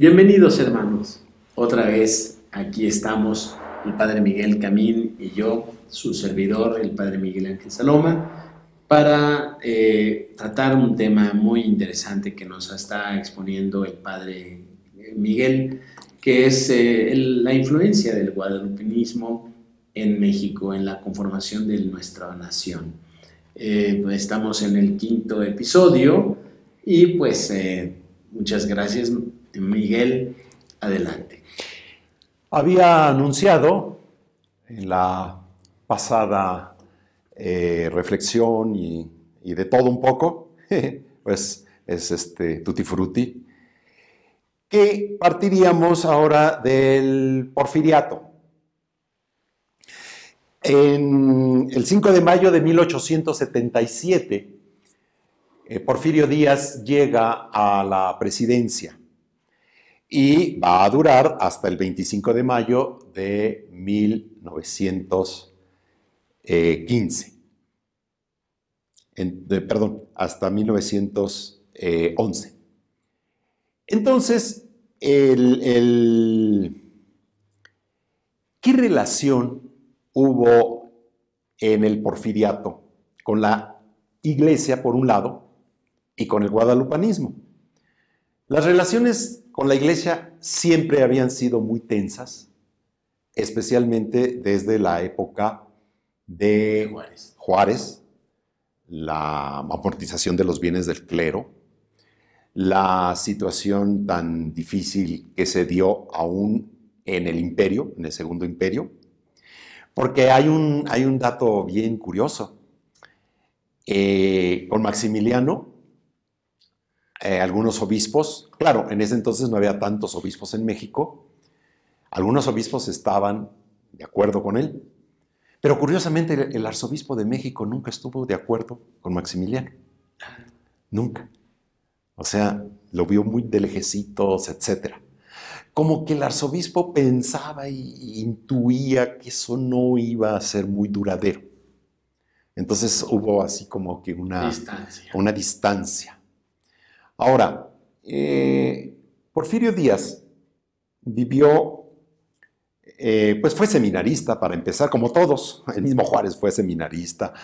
Bienvenidos hermanos, otra vez aquí estamos el Padre Miguel Camín y yo, su servidor, el Padre Miguel Ángel Saloma, para tratar un tema muy interesante que nos está exponiendo el Padre Miguel, que es la influencia del guadalupinismo en México, en la conformación de nuestra nación. Pues estamos en el quinto episodio y pues muchas gracias Miguel, adelante. Había anunciado en la pasada reflexión y de todo un poco, pues es tutti frutti, que partiríamos ahora del porfiriato. En el 5 de mayo de 1877, Porfirio Díaz llega a la presidencia y va a durar hasta el 25 de mayo de 1915. Perdón, hasta 1911. Entonces, ¿qué relación hubo en el porfiriato con la iglesia, por un lado, y con el guadalupanismo? Las relaciones con la iglesia siempre habían sido muy tensas, especialmente desde la época de Juárez, la amortización de los bienes del clero, la situación tan difícil que se dio aún en el imperio, en el Segundo Imperio, porque hay un dato bien curioso. Con Maximiliano, algunos obispos, claro, en ese entonces no había tantos obispos en México, algunos obispos estaban de acuerdo con él, pero curiosamente el arzobispo de México nunca estuvo de acuerdo con Maximiliano, nunca. O sea, lo vio muy de lejecitos, etc. Como que el arzobispo pensaba e intuía que eso no iba a ser muy duradero. Entonces hubo así como que una distancia. Ahora, Porfirio Díaz vivió, pues fue seminarista para empezar, como todos. El mismo Juárez fue seminarista.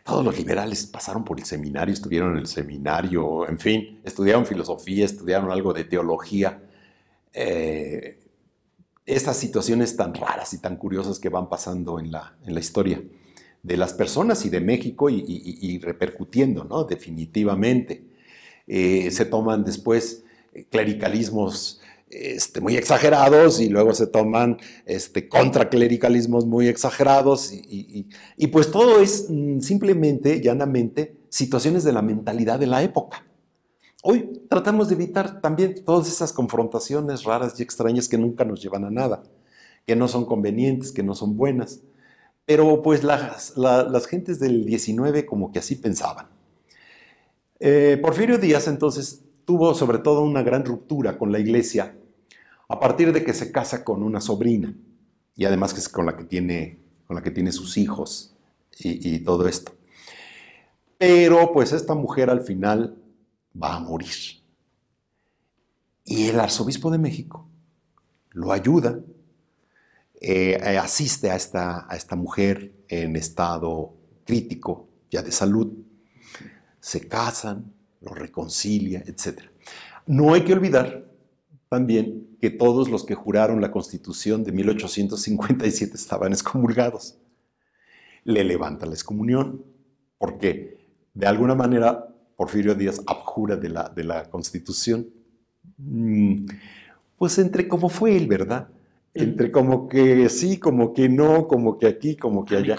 Todos los liberales pasaron por el seminario, estuvieron en el seminario, en fin, estudiaron filosofía, estudiaron algo de teología. Estas situaciones tan raras y tan curiosas que van pasando en la historia de las personas y de México y repercutiendo, ¿no? Definitivamente. Se toman después clericalismos muy exagerados y luego se toman contraclericalismos muy exagerados y pues todo es simplemente, llanamente, situaciones de la mentalidad de la época. Hoy tratamos de evitar también todas esas confrontaciones raras y extrañas que nunca nos llevan a nada, que no son convenientes, que no son buenas. Pero pues las gentes del 19 como que así pensaban. Porfirio Díaz entonces tuvo sobre todo una gran ruptura con la iglesia a partir de que se casa con una sobrina y además que es con la que tiene sus hijos y todo esto. Pero pues esta mujer al final va a morir. Y el arzobispo de México lo ayuda, asiste a esta mujer en estado crítico, ya de salud, se casan, lo reconcilia, etc. No hay que olvidar también que todos los que juraron la Constitución de 1857 estaban excomulgados. Le levanta la excomunión, porque de alguna manera Porfirio Díaz abjura de la Constitución. Pues entre como fue él, ¿verdad? Entre como que sí, como que no, como que aquí, como que allá.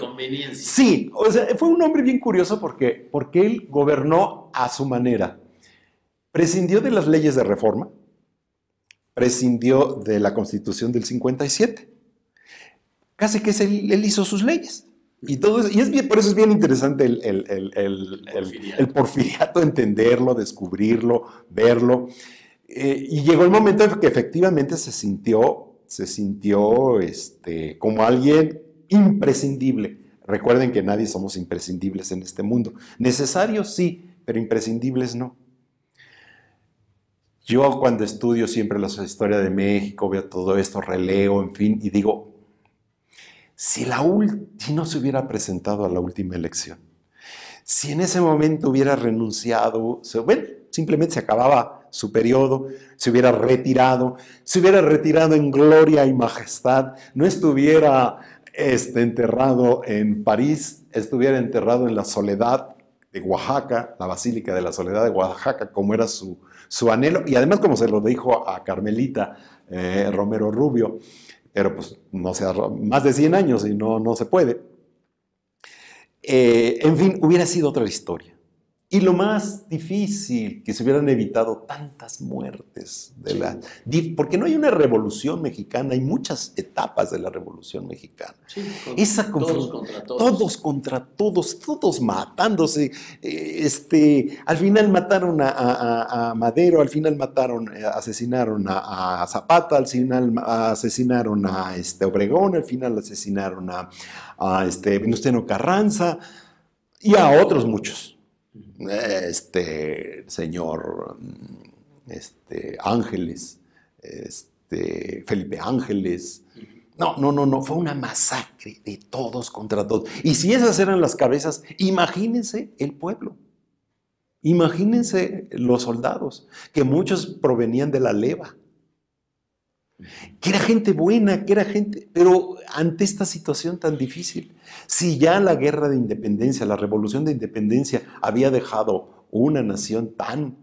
Sí, o sea, fue un hombre bien curioso porque él gobernó a su manera. Prescindió de las leyes de reforma, prescindió de la Constitución del 57. Casi que él hizo sus leyes. Y todo eso, y es bien, por eso es bien interesante el porfiriato, entenderlo, descubrirlo, verlo. Y llegó el momento en que efectivamente se sintió como alguien imprescindible. Recuerden que nadie somos imprescindibles en este mundo. Necesarios sí, pero imprescindibles no. Yo cuando estudio siempre la historia de México, veo todo esto, releo, en fin, y digo, si no se hubiera presentado a la última elección, si en ese momento hubiera renunciado, bueno, simplemente se acababa su periodo, se hubiera retirado en gloria y majestad, no estuviera enterrado en París, estuviera enterrado en la Soledad de Oaxaca, la Basílica de la Soledad de Oaxaca, como era su anhelo, y además como se lo dijo a Carmelita Romero Rubio, pero pues no sé, más de 100 años y no se puede. En fin, hubiera sido otra historia. Y lo más difícil, que se hubieran evitado tantas muertes. Porque no hay una revolución mexicana, hay muchas etapas de la revolución mexicana. Sí, todos contra todos, todos matándose. Al final mataron a Madero, al final asesinaron a Zapata, al final asesinaron a Obregón, al final asesinaron a Venustiano Carranza y a otros muchos. Señor Ángeles, Felipe Ángeles. No, fue una masacre de todos contra todos. Y si esas eran las cabezas, imagínense el pueblo. Imagínense los soldados, que muchos provenían de la leva. Que era gente buena, pero ante esta situación tan difícil, si ya la guerra de independencia, la revolución de independencia había dejado una nación tan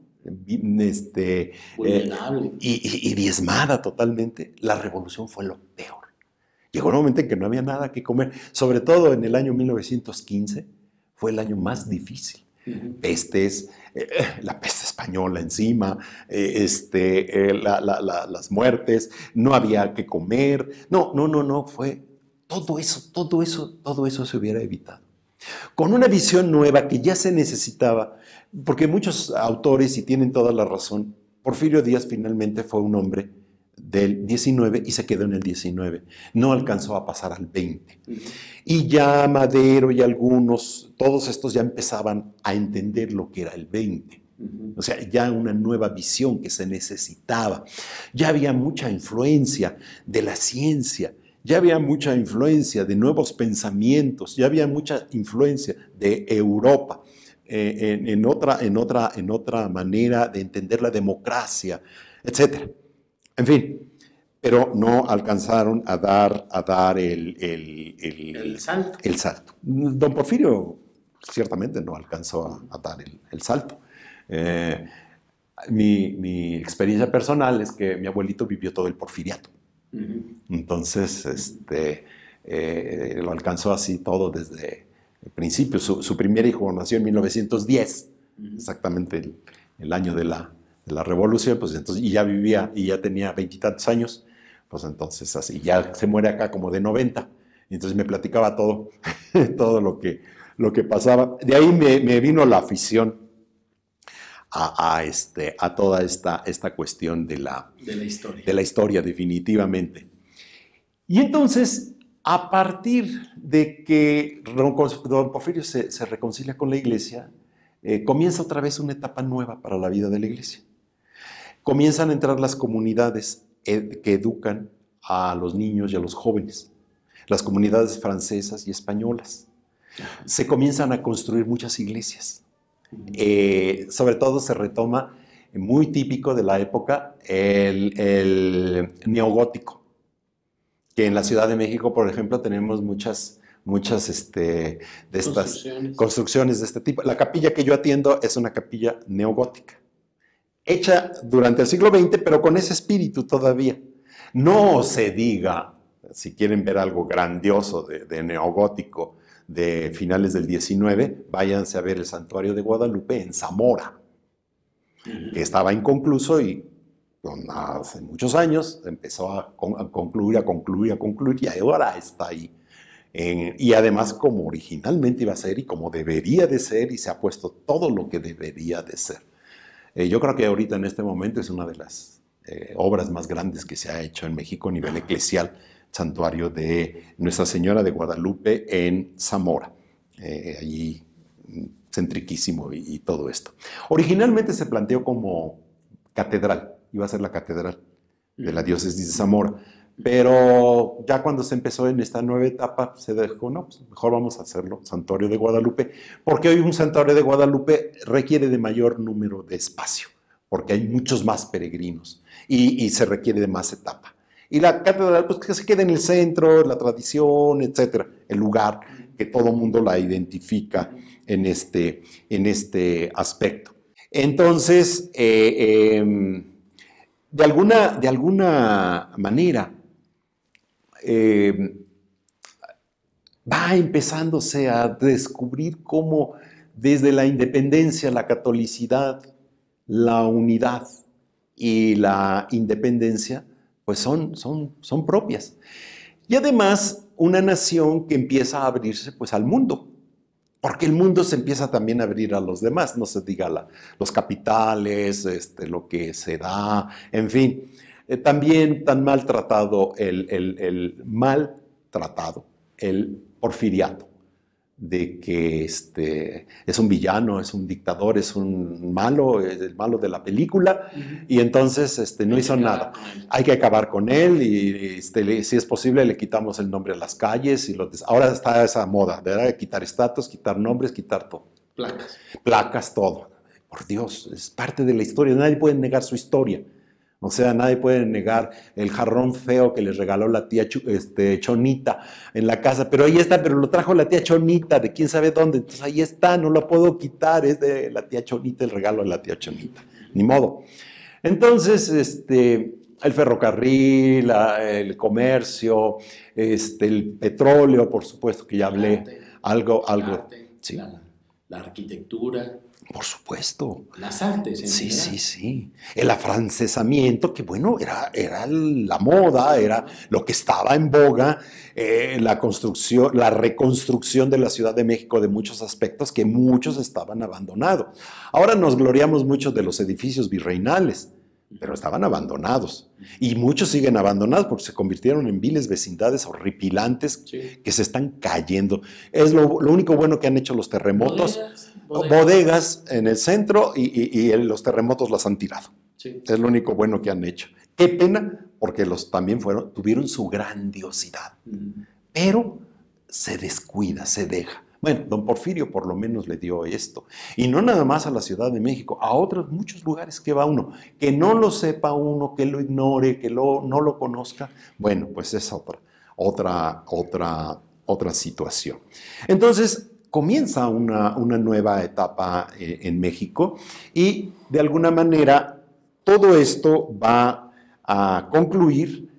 vulnerable y diezmada totalmente, la revolución fue lo peor. Llegó un momento en que no había nada que comer, sobre todo en el año 1915, fue el año más difícil. Pestes, la peste española encima, las muertes, no había que comer, fue todo eso se hubiera evitado. Con una visión nueva que ya se necesitaba, porque muchos autores, y tienen toda la razón, Porfirio Díaz finalmente fue un hombre del 19 y se quedó en el 19, no alcanzó a pasar al 20. Y ya Madero y algunos, todos estos ya empezaban a entender lo que era el 20. O sea, ya una nueva visión que se necesitaba. Ya había mucha influencia de la ciencia, ya había mucha influencia de nuevos pensamientos, ya había mucha influencia de Europa en otra manera de entender la democracia, etc. En fin, pero no alcanzaron a dar el salto. Don Porfirio ciertamente no alcanzó a dar el salto. Mi experiencia personal es que mi abuelito vivió todo el porfiriato. Entonces, lo alcanzó así todo desde el principio. Su primer hijo nació en 1910, exactamente el año de la revolución, pues entonces, y ya vivía, y ya tenía 20 y tantos años, pues entonces así, ya se muere acá como de 90, y entonces me platicaba todo, todo lo que pasaba. De ahí me vino la afición a toda esta cuestión de la historia, definitivamente. Y entonces, a partir de que don Porfirio se reconcilia con la iglesia, comienza otra vez una etapa nueva para la vida de la iglesia. Comienzan a entrar las comunidades que educan a los niños y a los jóvenes, las comunidades francesas y españolas. Se comienzan a construir muchas iglesias. Sobre todo se retoma, muy típico de la época, el neogótico, que en la Ciudad de México, por ejemplo, tenemos muchas de estas construcciones de este tipo. La capilla que yo atiendo es una capilla neogótica, hecha durante el siglo XX, pero con ese espíritu todavía. No se diga, si quieren ver algo grandioso de neogótico de finales del 19, váyanse a ver el Santuario de Guadalupe en Zamora, que estaba inconcluso y hace muchos años empezó a concluir, y ahora está ahí. Y además como originalmente iba a ser y como debería de ser, y se ha puesto todo lo que debería de ser. Yo creo que ahorita en este momento es una de las obras más grandes que se ha hecho en México a nivel eclesial, santuario de Nuestra Señora de Guadalupe en Zamora, allí centriquísimo y todo esto. Originalmente se planteó como catedral, iba a ser la catedral de la diócesis de Zamora. Pero ya cuando se empezó en esta nueva etapa, se dijo, no, pues mejor vamos a hacerlo Santuario de Guadalupe, porque hoy un Santuario de Guadalupe requiere de mayor número de espacio, porque hay muchos más peregrinos y se requiere de más etapa. Y la catedral, pues que se quede en el centro, la tradición, etcétera, el lugar que todo mundo la identifica en este aspecto. Entonces, de alguna manera, va empezándose a descubrir cómo desde la independencia, la catolicidad, la unidad y la independencia, pues son propias. Y además, una nación que empieza a abrirse pues al mundo, porque el mundo se empieza también a abrir a los demás, no se diga los capitales, lo que se da, en fin. También tan maltratado el porfiriato, de que es un villano, es un dictador, es un malo, es el malo de la película, y entonces no hizo nada. Hay que acabar con él y si es posible le quitamos el nombre a las calles. Ahora está esa moda, ¿verdad? Quitar estatuas, quitar nombres, quitar todo. Placas. Placas, todo. Por Dios, es parte de la historia, nadie puede negar su historia. O sea, nadie puede negar el jarrón feo que les regaló la tía Chonita en la casa. Pero ahí está, pero lo trajo la tía Chonita, de quién sabe dónde. Entonces ahí está, no lo puedo quitar, es de la tía Chonita, el regalo de la tía Chonita. Ni modo. Entonces, el ferrocarril, el comercio, el petróleo, por supuesto que ya hablé. Arte, algo, arte, sí. La arquitectura. Por supuesto. Las artes. Sí. El afrancesamiento, que bueno, era la moda, era lo que estaba en boga, la reconstrucción de la Ciudad de México de muchos aspectos que muchos estaban abandonados. Ahora nos gloriamos mucho de los edificios virreinales, pero estaban abandonados. Y muchos siguen abandonados porque se convirtieron en viles vecindades horripilantes que se están cayendo. Es lo único bueno que han hecho los terremotos. Bodegas en el centro y los terremotos las han tirado. Sí. Es lo único bueno que han hecho. Qué pena, porque también tuvieron su grandiosidad. Pero se descuida, se deja. Bueno, don Porfirio por lo menos le dio esto. Y no nada más a la Ciudad de México, a otros muchos lugares que va uno. Que no lo sepa uno, que lo ignore, que no lo conozca. Bueno, pues es otra situación. Entonces, comienza una nueva etapa en México y de alguna manera todo esto va a concluir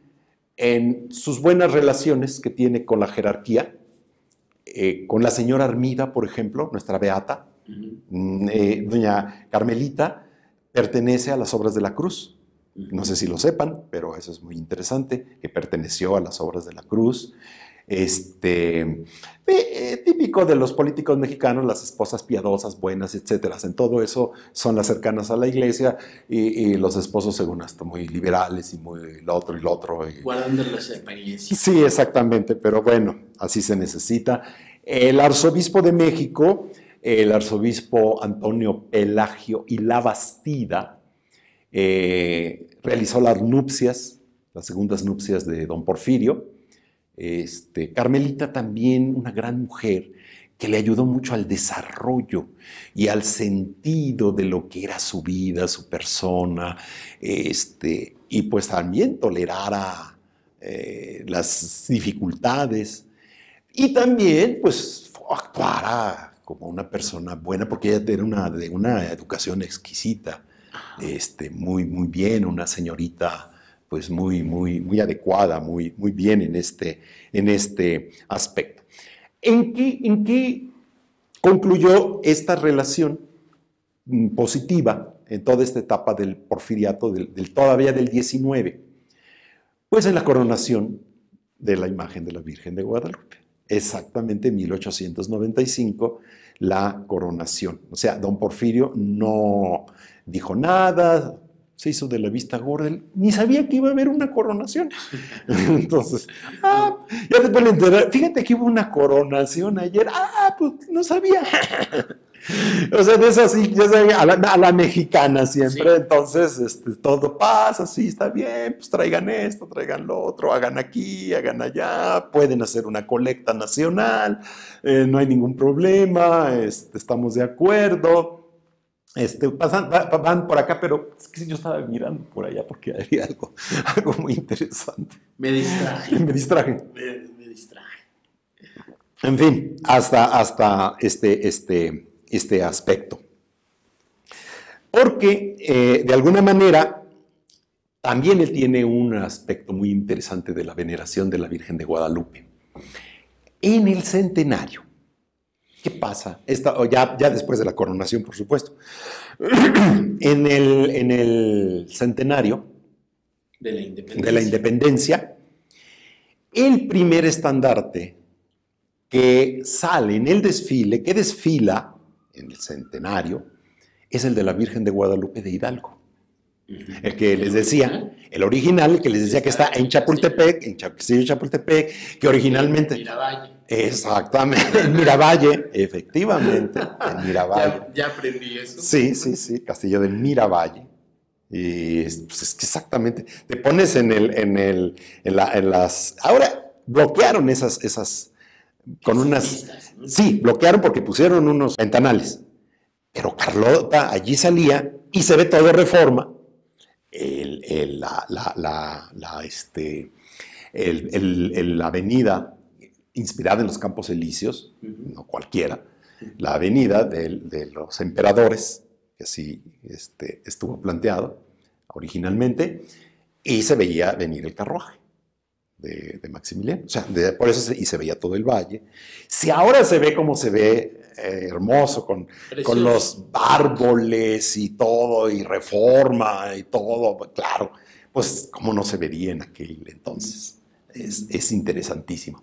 en sus buenas relaciones que tiene con la jerarquía, con la señora Armida, por ejemplo, nuestra beata, doña Carmelita, pertenece a las Obras de la Cruz. No sé si lo sepan, pero eso es muy interesante, que perteneció a las Obras de la Cruz. Típico de los políticos mexicanos, las esposas piadosas, buenas, etcétera. En todo eso son las cercanas a la iglesia y los esposos, según hasta muy liberales y muy lo otro. Guardando las apariencias. Sí, exactamente, pero bueno, así se necesita. El arzobispo de México, el arzobispo Antonio Pelagio y la Bastida, realizó las segundas nupcias de don Porfirio. Carmelita también, una gran mujer que le ayudó mucho al desarrollo y al sentido de lo que era su vida, su persona, y pues también tolerara las dificultades y también pues actuara como una persona buena, porque ella era de una educación exquisita, muy bien, una señorita pues muy adecuada, muy bien en este aspecto. ¿En qué concluyó esta relación positiva en toda esta etapa del porfiriato, todavía del 19? Pues en la coronación de la imagen de la Virgen de Guadalupe. Exactamente en 1895, la coronación. O sea, don Porfirio no dijo nada, se hizo de la vista gorda, ni sabía que iba a haber una coronación. Entonces, ya después le enteré, fíjate que hubo una coronación ayer, pues no sabía. O sea, de eso sí, ya sabía, a la mexicana siempre, Sí. entonces todo pasa, sí, está bien, pues traigan esto, traigan lo otro, hagan aquí, hagan allá, pueden hacer una colecta nacional, no hay ningún problema, estamos de acuerdo. Van por acá, pero es que yo estaba mirando por allá porque había algo muy interesante. Me distraje. Me distraje. Me distraje. En fin, hasta este aspecto. Porque, de alguna manera, también él tiene un aspecto muy interesante de la veneración de la Virgen de Guadalupe. En el centenario, ¿qué pasa? Ya después de la coronación, por supuesto. En el centenario De la de independencia. la independencia, el primer estandarte que sale en el desfile, que desfila en el centenario, es el de la Virgen de Guadalupe de Hidalgo. El que les decía, el original, que les decía que está en Chapultepec, en Castillo de Chapultepec, que originalmente... Miravalle. Exactamente, en Miravalle, efectivamente, en Miravalle. Ya aprendí eso. Sí, Castillo de Miravalle. Y pues es que exactamente, te pones en las... Ahora bloquearon esas con unas... Pistas, ¿no? Sí, bloquearon porque pusieron unos ventanales. Pero Carlota allí salía y se ve todo Reforma. La avenida inspirada en los Campos Elíseos, no cualquiera, la avenida de los emperadores, que así estuvo planteado originalmente, y se veía venir el carruaje de Maximiliano. O sea, por eso se veía todo el valle. Si ahora se ve como se ve, hermoso, con los árboles y todo, y Reforma y todo, claro, pues cómo no se vería en aquel entonces. Es interesantísimo.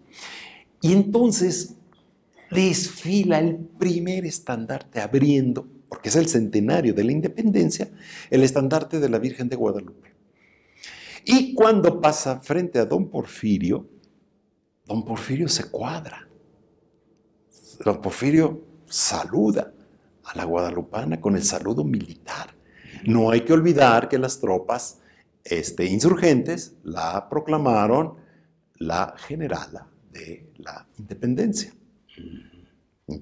Y entonces desfila el primer estandarte abriendo, porque es el centenario de la independencia, el estandarte de la Virgen de Guadalupe. Y cuando pasa frente a don Porfirio se cuadra. Don Porfirio saluda a la guadalupana con el saludo militar. No hay que olvidar que las tropas insurgentes la proclamaron la generala de la independencia.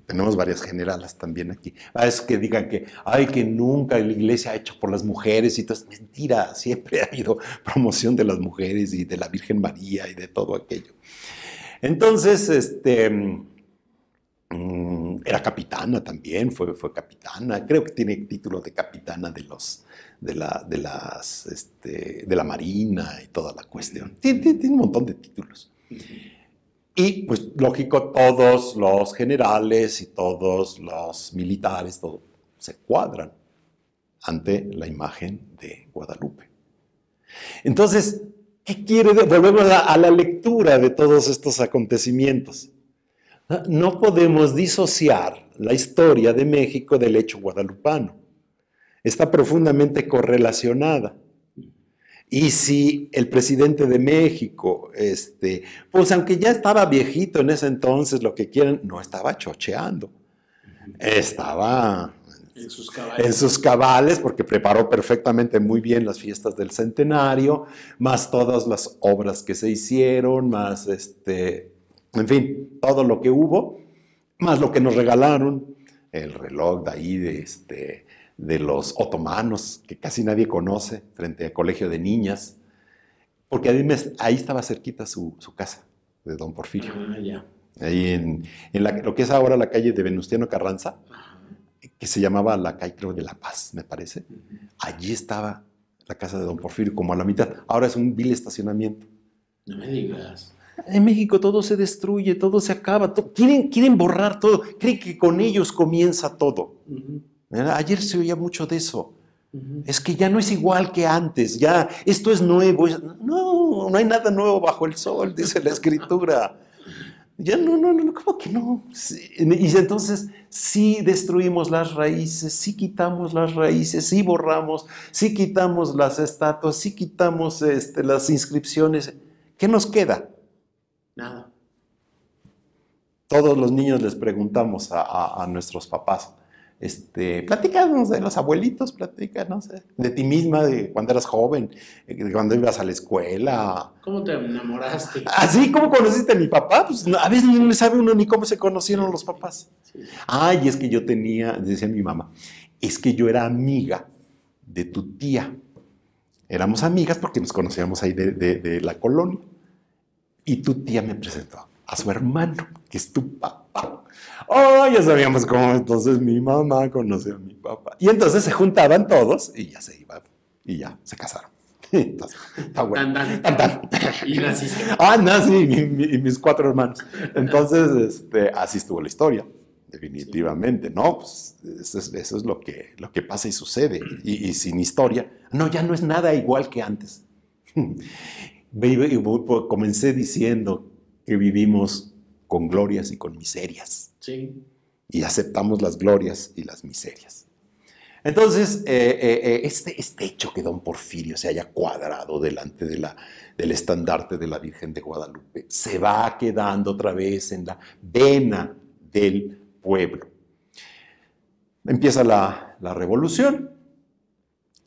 Tenemos varias generalas también aquí. Es que digan que nunca la iglesia ha hecho por las mujeres y todo. Es mentira, siempre ha habido promoción de las mujeres y de la Virgen María y de todo aquello. Entonces, era capitana también, fue capitana. Creo que tiene título de capitana de la Marina y toda la cuestión. Tiene un montón de títulos. Y, pues, lógico, todos los generales y todos los militares, todo, se cuadran ante la imagen de Guadalupe. Entonces, ¿qué quiere? Volvemos a la lectura de todos estos acontecimientos. No podemos disociar la historia de México del hecho guadalupano. Está profundamente correlacionada. Y si el presidente de México, pues aunque ya estaba viejito en ese entonces, lo que quieran, no estaba chocheando. Estaba en sus cabales, porque preparó perfectamente muy bien las fiestas del centenario, más todas las obras que se hicieron, más en fin, todo lo que hubo, más lo que nos regalaron, el reloj de ahí de los otomanos, que casi nadie conoce, frente al colegio de niñas, porque ahí estaba cerquita su casa, de don Porfirio. Ya. Ahí en lo que es ahora la calle de Venustiano Carranza, que se llamaba la calle, creo, de La Paz, me parece. Allí estaba la casa de don Porfirio, como a la mitad. Ahora es un vil estacionamiento. No me digas. En México todo se destruye, todo se acaba, quieren borrar todo, creen que con ellos comienza todo. Ayer se oía mucho de eso. Es que ya no es igual que antes, ya esto es nuevo. No hay nada nuevo bajo el sol, dice la escritura. Ya no, ¿cómo que no? Sí, y entonces sí destruimos las raíces, sí quitamos las raíces, sí borramos, sí quitamos las estatuas, sí quitamos las inscripciones. ¿Qué nos queda? Nada. Todos los niños les preguntamos a nuestros papás, platícanos de los abuelitos, platica, no sé, de ti misma, de cuando eras joven, de cuando ibas a la escuela. ¿Cómo te enamoraste? Así como conociste a mi papá, pues a veces no le sabe uno ni cómo se conocieron los papás. Sí. Ay, es que yo decía mi mamá, es que yo era amiga de tu tía. Éramos amigas porque nos conocíamos ahí de la colonia. Y tu tía me presentó a su hermano, que es tu papá. Oh, ya sabíamos cómo entonces mi mamá conoció a mi papá. Y entonces se juntaban todos y ya se iban y ya se casaron. Entonces, está bueno. Tan. Y naciste. Nací y mis 4 hermanos. Entonces, así estuvo la historia. Definitivamente, ¿no? Pues eso es lo que pasa y sucede. Y sin historia, no, ya no es nada igual que antes. Comencé diciendo que vivimos con glorias y con miserias. Sí. Y aceptamos las glorias y las miserias. Entonces, este hecho que don Porfirio se haya cuadrado delante del estandarte de la Virgen de Guadalupe se va quedando otra vez en la vena del pueblo. Empieza la revolución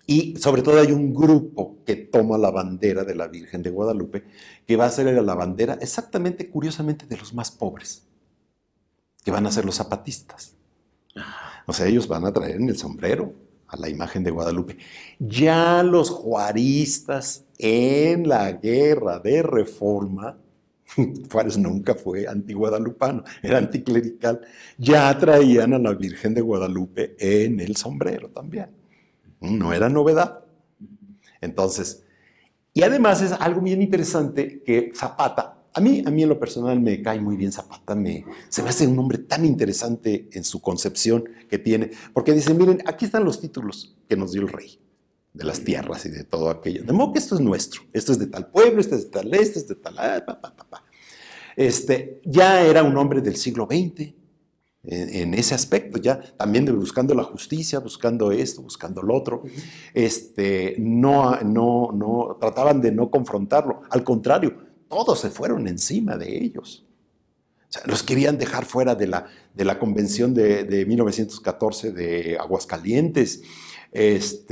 y sobre todo hay un grupo que toma la bandera de la Virgen de Guadalupe, que va a ser la bandera exactamente, curiosamente, de los más pobres, que van a ser los zapatistas. O sea, ellos van a traer en el sombrero a la imagen de Guadalupe. Ya los juaristas en la guerra de Reforma, Juárez nunca fue antiguadalupano, era anticlerical, ya traían a la Virgen de Guadalupe en el sombrero también. No era novedad. Entonces, y además es algo bien interesante que Zapata, a mí en lo personal me cae muy bien Zapata, se me hace un hombre tan interesante en su concepción que tiene, porque dicen, miren, aquí están los títulos que nos dio el rey, de las tierras y de todo aquello. De modo que esto es nuestro, esto es de tal pueblo, esto es de tal esto es de tal... ya era un hombre del siglo XX en ese aspecto, ya también buscando la justicia, buscando esto, buscando lo otro. No trataban de no confrontarlo, al contrario, todos se fueron encima de ellos. O sea, los querían dejar fuera de la convención de 1914 de Aguascalientes. Les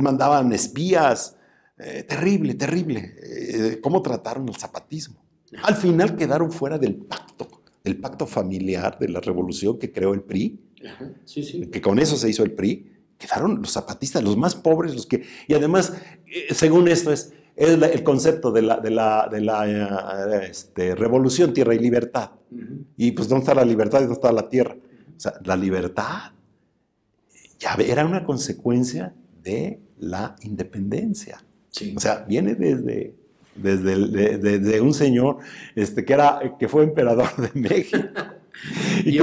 mandaban espías. Terrible, terrible. ¿Cómo trataron el zapatismo? Al final quedaron fuera del pacto familiar de la revolución que creó el PRI. Ajá, sí. Que con eso se hizo el PRI. Quedaron los zapatistas, los más pobres, y además, según esto es el concepto de la revolución, tierra y libertad. Y pues, ¿dónde está la libertad y dónde está la tierra? O sea, la libertad ya era una consecuencia de la independencia. Sí. O sea, viene desde un señor que fue emperador de México. y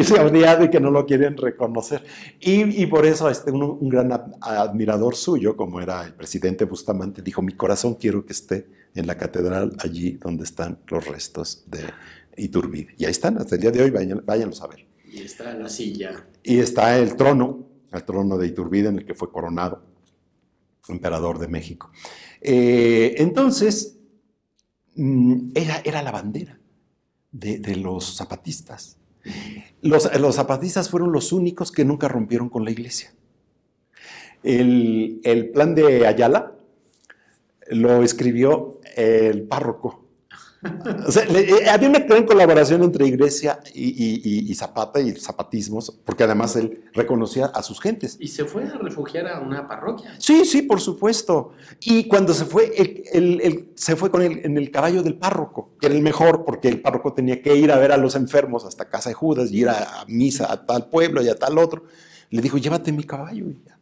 se odiado y que no lo quieren reconocer. Y por eso un gran admirador suyo, como era el presidente Bustamante, dijo, mi corazón quiero que esté en la catedral, allí donde están los restos de Iturbide. Y ahí están, hasta el día de hoy, váyanlos a ver. Y está la silla. Y está el trono de Iturbide en el que fue coronado emperador de México. Entonces, era la bandera de los zapatistas. Los zapatistas fueron los únicos que nunca rompieron con la iglesia. El plan de Ayala lo escribió el párroco. O sea, había una gran colaboración entre iglesia y Zapata y el zapatismo, porque además él reconocía a sus gentes. ¿Y se fue a refugiar a una parroquia? Sí, por supuesto. Y cuando se fue, se fue en el caballo del párroco, que era el mejor, porque el párroco tenía que ir a ver a los enfermos hasta casa de Judas y ir a misa a tal pueblo y a tal otro. Le dijo, llévate mi caballo. Y ya.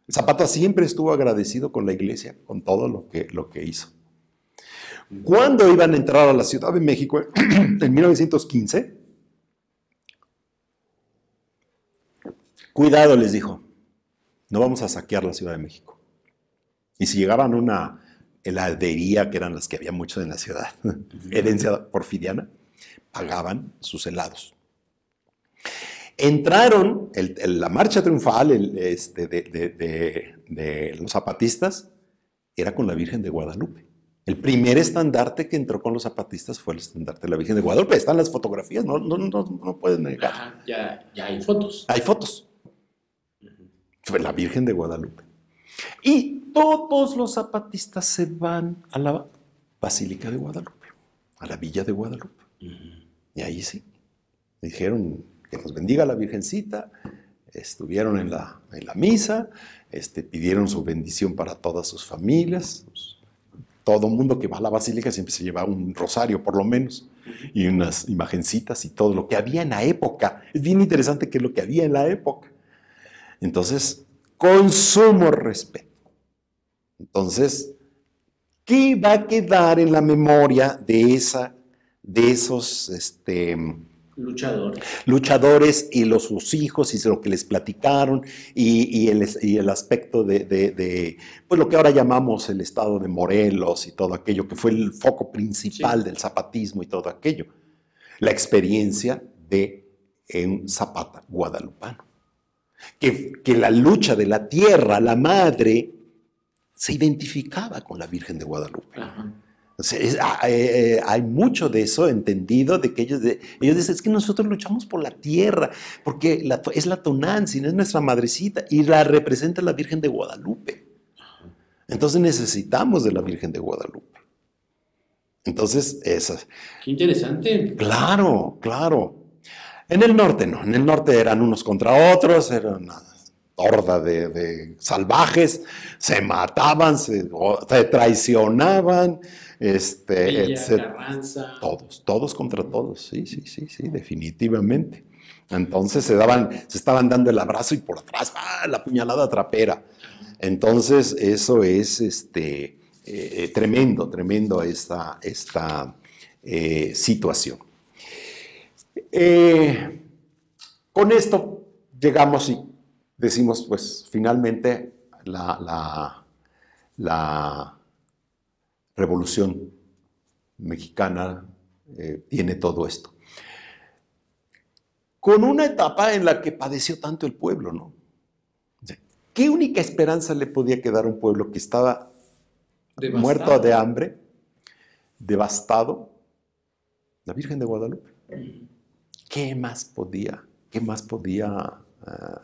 Zapata siempre estuvo agradecido con la iglesia, con todo lo que hizo. Cuando iban a entrar a la Ciudad de México, en 1915, cuidado, les dijo, no vamos a saquear la Ciudad de México. Y si llegaban a una heladería, que eran las que había mucho en la ciudad, herencia porfiriana, pagaban sus helados. Entraron, la marcha triunfal de los zapatistas era con la Virgen de Guadalupe. El primer estandarte que entró con los zapatistas fue el estandarte de la Virgen de Guadalupe. Están las fotografías, no pueden negar. Ajá, ya hay fotos. Hay fotos. Fue la Virgen de Guadalupe. Y todos los zapatistas se van a la Basílica de Guadalupe, a la Villa de Guadalupe. Y ahí sí, dijeron que nos bendiga la Virgencita, estuvieron en la misa, pidieron su bendición para todas sus familias. Todo mundo que va a la basílica siempre se lleva un rosario, por lo menos, y unas imagencitas y todo lo que había en la época. Es bien interesante que es lo que había en la época. Entonces, con sumo respeto. Entonces, ¿qué va a quedar en la memoria de esos luchadores y sus hijos y lo que les platicaron y el aspecto de pues lo que ahora llamamos el estado de Morelos y todo aquello que fue el foco principal del zapatismo y todo aquello? La experiencia de un Zapata guadalupano. Que la lucha de la tierra, la madre, se identificaba con la Virgen de Guadalupe. Ajá. O sea, hay mucho de eso entendido, de que ellos dicen, es que nosotros luchamos por la tierra, porque es la Tonantzin, es nuestra madrecita, y la representa la Virgen de Guadalupe. Entonces necesitamos de la Virgen de Guadalupe. Entonces, esas. Qué interesante. Claro, claro. En el norte no, en el norte eran unos contra otros, eran una horda de salvajes, se mataban, se traicionaban, Villa, Carranza. Todos contra todos, sí, definitivamente. Entonces se estaban dando el abrazo y por atrás, la puñalada trapera. Entonces eso es tremendo esta situación. Con esto llegamos y decimos, pues finalmente la Revolución Mexicana tiene todo esto. Con una etapa en la que padeció tanto el pueblo, ¿no? O sea, ¿qué única esperanza le podía quedar a un pueblo que estaba devastado, muerto de hambre, devastado? La Virgen de Guadalupe. ¿Qué más podía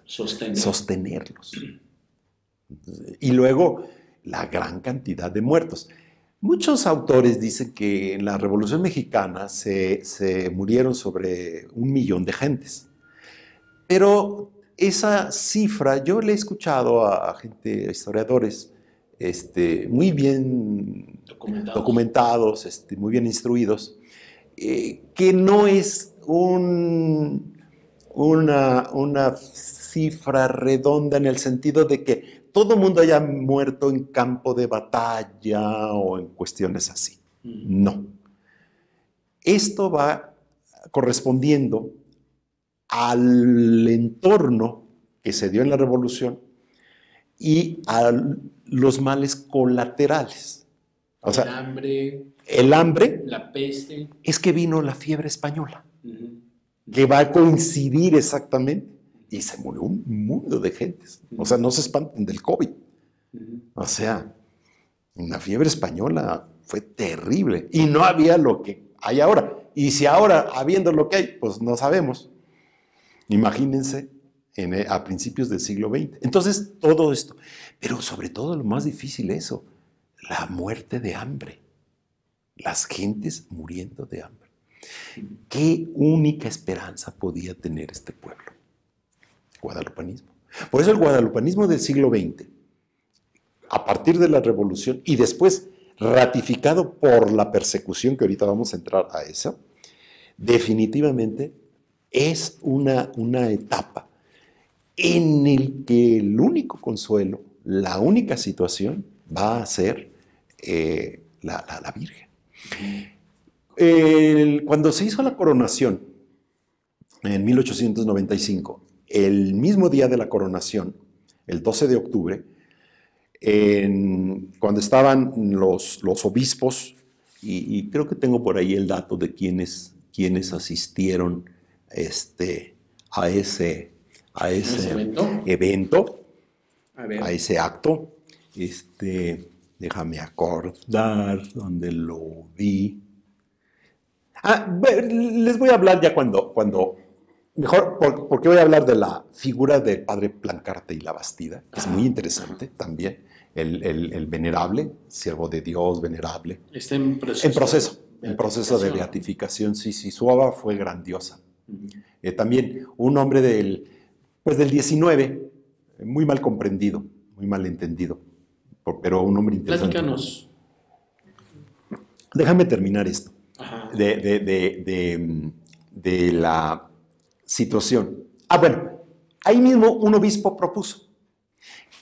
sostenerlos? Y luego la gran cantidad de muertos. Muchos autores dicen que en la Revolución Mexicana se murieron sobre 1 millón de gentes. Pero esa cifra, yo le he escuchado a gente, a historiadores, muy bien documentados, muy bien instruidos, que no es una cifra redonda en el sentido de que todo el mundo haya muerto en campo de batalla o en cuestiones así. No. Esto va correspondiendo al entorno que se dio en la Revolución y a los males colaterales. O sea, el hambre, la peste. Es que vino la fiebre española, que va a coincidir exactamente, y se murió un mundo de gentes. O sea, no se espanten del COVID. O sea, la fiebre española fue terrible y no había lo que hay ahora. Y si ahora, habiendo lo que hay, pues no sabemos. Imagínense a principios del siglo XX. Entonces, todo esto. Pero sobre todo lo más difícil eso, la muerte de hambre. Las gentes muriendo de hambre. ¿Qué única esperanza podía tener este pueblo? Guadalupanismo. Por eso el guadalupanismo del siglo XX, a partir de la Revolución y después ratificado por la persecución, que ahorita vamos a entrar a eso, definitivamente es una etapa en el que el único consuelo, la única situación va a ser la Virgen. Cuando se hizo la coronación en 1895, el mismo día de la coronación, el 12 de octubre, cuando estaban los obispos, y creo que tengo por ahí el dato de quienes asistieron a ese evento, a ese acto, Déjame acordar dónde lo vi. Les voy a hablar ya mejor, porque voy a hablar de la figura del padre Plancarte y la Bastida, que es muy interesante también. El venerable, siervo de Dios, venerable. Está en proceso de beatificación, sí, su obra fue grandiosa. También un hombre del 19, muy mal comprendido, muy mal entendido, pero un hombre interesante. Platícanos. Déjame terminar esto. De la situación. Bueno, ahí mismo un obispo propuso,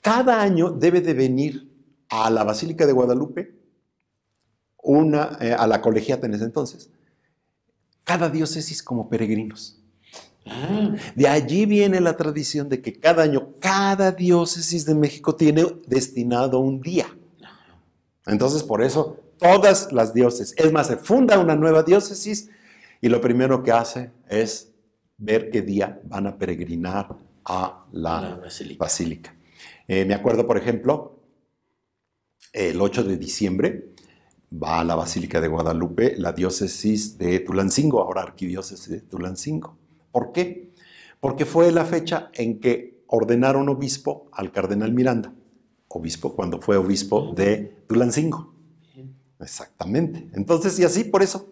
cada año debe de venir a la Basílica de Guadalupe, a la colegiata en ese entonces, cada diócesis como peregrinos. De allí viene la tradición de que cada año, cada diócesis de México tiene destinado un día. Entonces, por eso, todas las diócesis, es más, se funda una nueva diócesis y lo primero que hace es ver qué día van a peregrinar a la basílica. Me acuerdo, por ejemplo, el 8 de diciembre va a la Basílica de Guadalupe la diócesis de Tulancingo, ahora arquidiócesis de Tulancingo. ¿Por qué? Porque fue la fecha en que ordenaron obispo al cardenal Miranda, cuando fue obispo de Tulancingo. Exactamente. Entonces, y así por eso.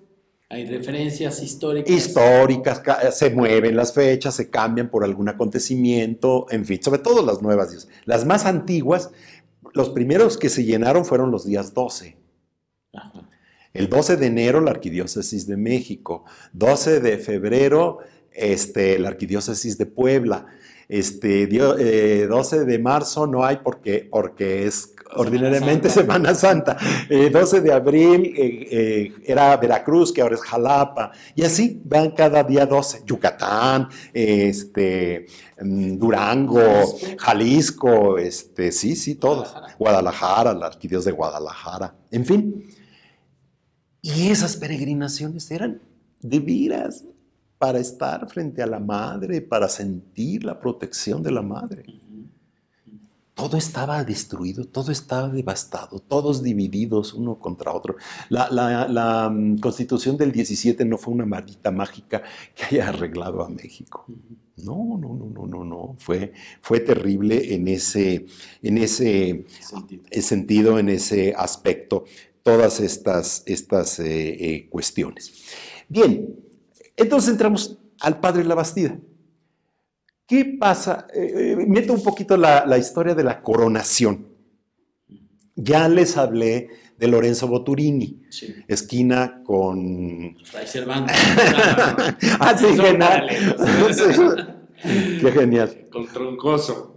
Hay referencias históricas. Se mueven las fechas, se cambian por algún acontecimiento, en fin, sobre todo las nuevas. Las más antiguas, los primeros que se llenaron fueron los días 12. Ajá. El 12 de enero, la Arquidiócesis de México. 12 de febrero, la Arquidiócesis de Puebla. 12 de marzo no hay porque es ordinariamente Semana Santa. 12 de abril era Veracruz, que ahora es Jalapa. Y así van cada día 12. Yucatán, Durango, Jalisco, sí, todos. Guadalajara, la Arquidiócesis de Guadalajara. En fin. Y esas peregrinaciones eran de veras para estar frente a la madre, para sentir la protección de la madre. Todo estaba destruido, todo estaba devastado, todos divididos uno contra otro. La Constitución del 17 no fue una varita mágica que haya arreglado a México. No. Fue terrible en ese sentido, en ese aspecto, todas estas cuestiones. Bien. Entonces entramos al padre La Bastida. ¿Qué pasa? Meto un poquito la historia de la coronación. Ya les hablé de Lorenzo Boturini, sí. Esquina con... Fray Cervantes. Sí, genial. Sí. Qué genial. Con Troncoso.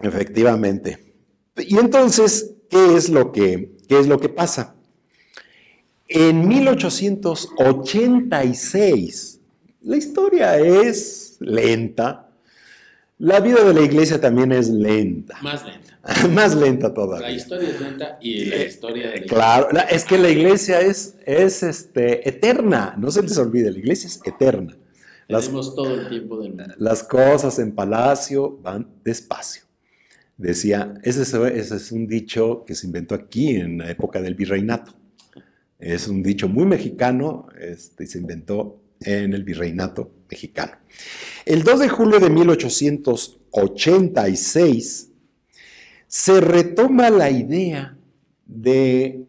Efectivamente. Y entonces, ¿qué es lo que pasa? En 1886, la historia es lenta, la vida de la iglesia también es lenta. Más lenta. Más lenta todavía. La historia es lenta y la historia de la iglesia. Claro, es que la iglesia es eterna, no se les olvide, la iglesia es eterna. Tenemos todo el tiempo del mundo. Las cosas en palacio van despacio. Decía, ese es un dicho que se inventó aquí en la época del virreinato. Es un dicho muy mexicano, se inventó en el virreinato mexicano. El 2 de julio de 1886 se retoma la idea de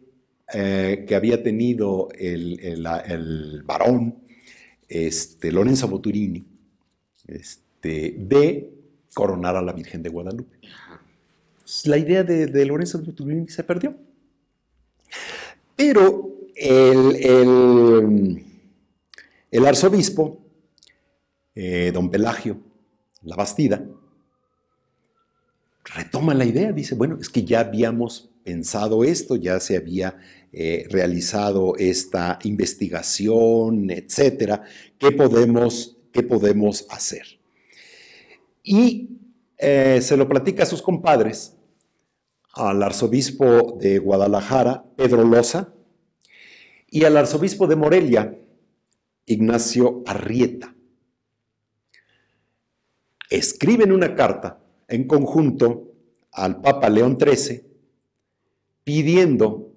que había tenido el varón Lorenzo Boturini de coronar a la Virgen de Guadalupe. La idea de Lorenzo Boturini se perdió. Pero el arzobispo, don Pelagio La Bastida, retoma la idea, dice, bueno, es que ya habíamos pensado esto, ya se había realizado esta investigación, etcétera, ¿qué podemos hacer? Y se lo platica a sus compadres, al arzobispo de Guadalajara, Pedro Loza, y al arzobispo de Morelia, Ignacio Arrieta. Escriben una carta en conjunto al Papa León XIII pidiendo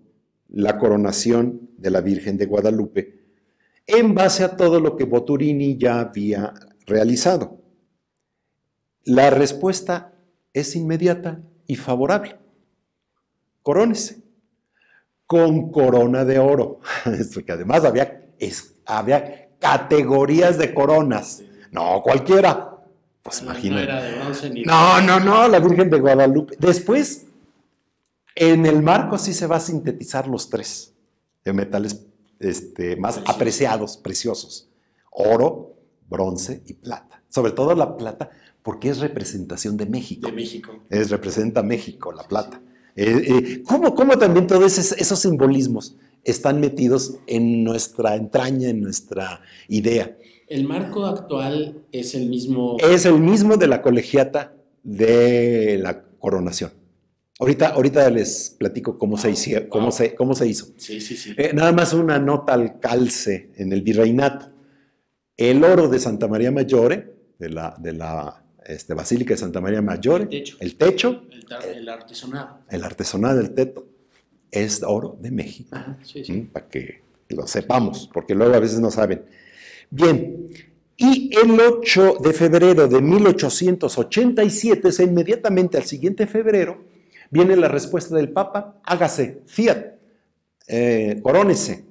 la coronación de la Virgen de Guadalupe en base a todo lo que Boturini ya había realizado. La respuesta es inmediata y favorable. Corónese con corona de oro. Porque además había categorías de coronas. No cualquiera. Pues imagínate. No era de bronce ni No, la Virgen de Guadalupe. Después, en el marco sí se va a sintetizar los tres de metales más apreciados, preciosos. Oro, bronce y plata. Sobre todo la plata, porque es representación de México. De México. Representa México, la plata. ¿Cómo también todos esos simbolismos están metidos en nuestra entraña, en nuestra idea? ¿El marco actual es el mismo? Es el mismo de la colegiata de la coronación. Ahorita les platico cómo se hizo. Sí. Nada más una nota al calce en el virreinato. El oro de Santa María Maggiore, de la Basílica de Santa María Maggiore, el techo, el artesonado. El artesonado del teto es oro de México. Ajá, sí. Para que lo sepamos, porque luego a veces no saben. Bien, y el 8 de febrero de 1887, o sea, inmediatamente al siguiente febrero, viene la respuesta del Papa: hágase, fiat, corónese,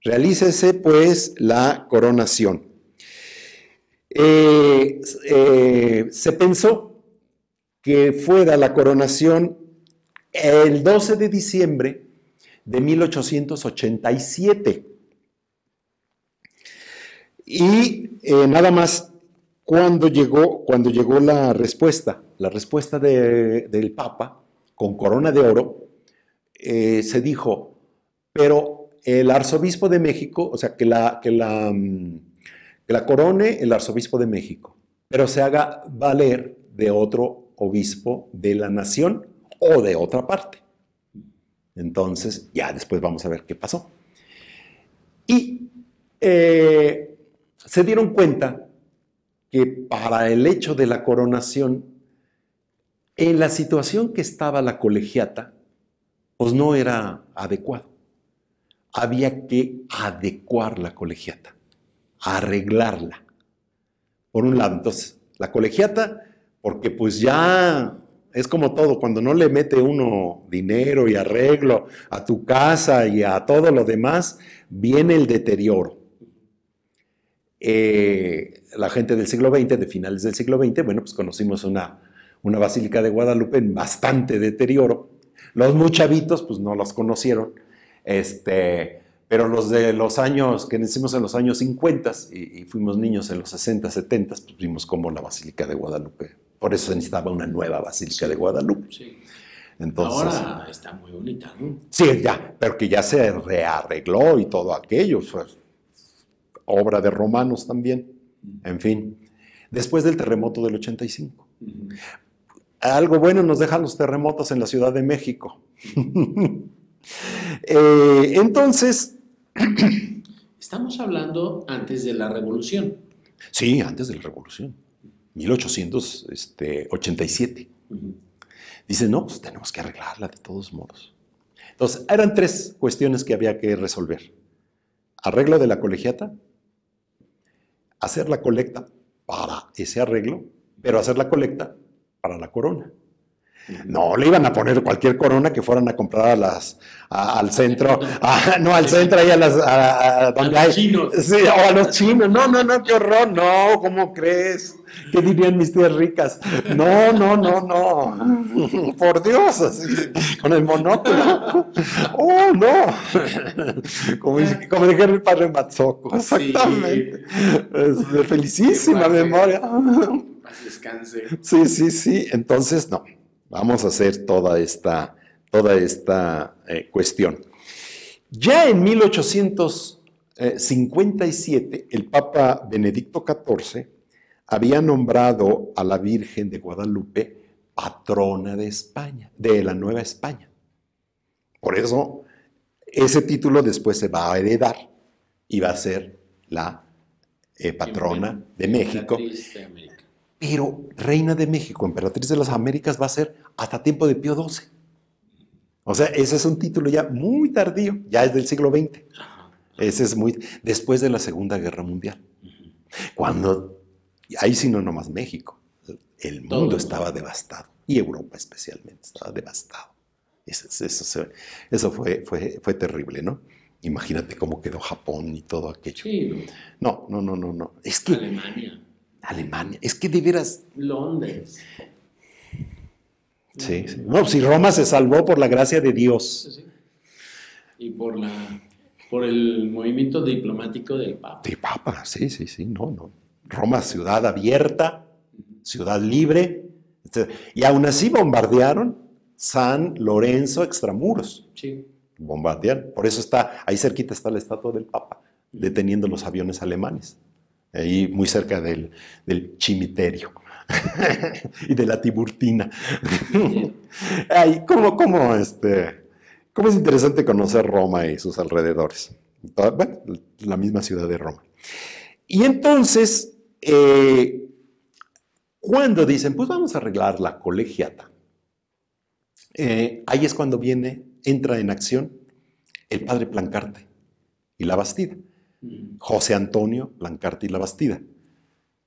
realícese pues la coronación. Se pensó que fuera la coronación el 12 de diciembre de 1887. Y nada más cuando llegó la respuesta del Papa con corona de oro, se dijo, pero el arzobispo de México, o sea, que la corone el arzobispo de México, pero se haga valer de otro obispo de la nación o de otra parte. Entonces, ya después vamos a ver qué pasó. Y se dieron cuenta que para el hecho de la coronación, en la situación que estaba la colegiata, pues no era adecuado. Había que adecuar la colegiata, arreglarla. Por un lado, entonces, la colegiata, porque pues ya es como todo, cuando no le mete uno dinero y arreglo a tu casa y a todo lo demás, viene el deterioro. La gente del siglo XX, de finales del siglo XX, bueno, pues conocimos una Basílica de Guadalupe en bastante deterioro. Los muy chavitos, pues no los conocieron, pero los de los años, que nacimos en los años 50 y fuimos niños en los 60, 70, pues vimos como la Basílica de Guadalupe. Por eso se necesitaba una nueva Basílica de Guadalupe. Sí. Entonces, ahora está muy bonita, ¿no? Sí, ya, pero que ya se rearregló y todo aquello. Fue obra de romanos también. En fin, después del terremoto del 85. Algo bueno nos dejan los terremotos en la Ciudad de México. Entonces... Estamos hablando antes de la Revolución. Sí, antes de la Revolución. 1887. Dice, no, pues tenemos que arreglarla de todos modos. Entonces, eran tres cuestiones que había que resolver. Arreglo de la colegiata, hacer la colecta para ese arreglo, pero hacer la colecta para la corona. No le iban a poner cualquier corona que fueran a comprar al centro, no al centro, ahí donde hay chinos. Sí, o a los chinos. No, qué horror, no, ¿cómo crees? ¿Qué dirían mis tías ricas? No, por Dios, así, con el monóculo. Oh, no, como dijeron el padre Mazzocco, exactamente. Es de felicísima memoria. Paz descanse. Sí, entonces no. Vamos a hacer toda esta cuestión. Ya en 1857, el Papa Benedicto XIV había nombrado a la Virgen de Guadalupe patrona de España, de la Nueva España. Por eso, ese título después se va a heredar y va a ser la patrona de México. Pero reina de México, emperatriz de las Américas, va a ser hasta tiempo de Pío XII. O sea, ese es un título ya muy tardío, ya es del siglo XX. Ajá. Ese es muy después de la Segunda Guerra Mundial. Cuando, ahí sí no nomás México, el mundo Todo. estaba devastado, y Europa especialmente estaba devastado. Eso fue terrible, ¿no? Imagínate cómo quedó Japón y todo aquello. Sí, No, no, no, no, no. Es que Alemania, es que de veras. Londres. Sí, sí. No, si Roma se salvó por la gracia de Dios. Sí. Y por el movimiento diplomático del Papa. Sí, Papa, sí, sí, sí, no, no. Roma, ciudad abierta, ciudad libre. Y aún así bombardearon San Lorenzo Extramuros. Sí. Bombardearon. Por eso está, ahí cerquita está la estatua del Papa, deteniendo los aviones alemanes. Ahí muy cerca del cimiterio. Y de la Tiburtina. Ay, ¿cómo es interesante conocer Roma y sus alrededores? Bueno, la misma ciudad de Roma. Y entonces, cuando dicen, pues vamos a arreglar la colegiata, ahí es cuando entra en acción el padre Plancarte y la Bastida. José Antonio Plancarte y la Bastida,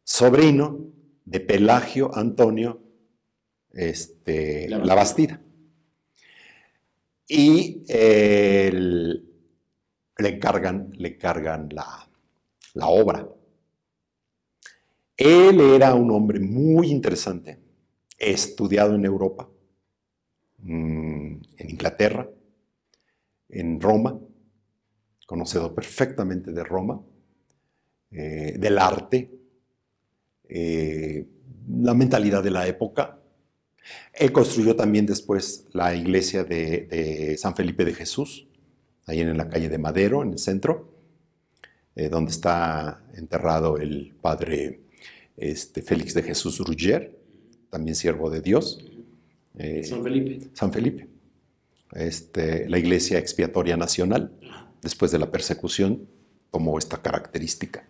sobrino de Pelagio Antonio la Bastida. Y le encargan la obra. Él era un hombre muy interesante, estudiado en Europa, en Inglaterra, en Roma, conocido perfectamente de Roma, del arte, la mentalidad de la época. Él construyó también después la iglesia de San Felipe de Jesús, ahí en la calle de Madero, en el centro, donde está enterrado el padre Félix de Jesús Ruggier, también siervo de Dios. San Felipe. San Felipe. La iglesia expiatoria nacional, después de la persecución, tomó esta característica.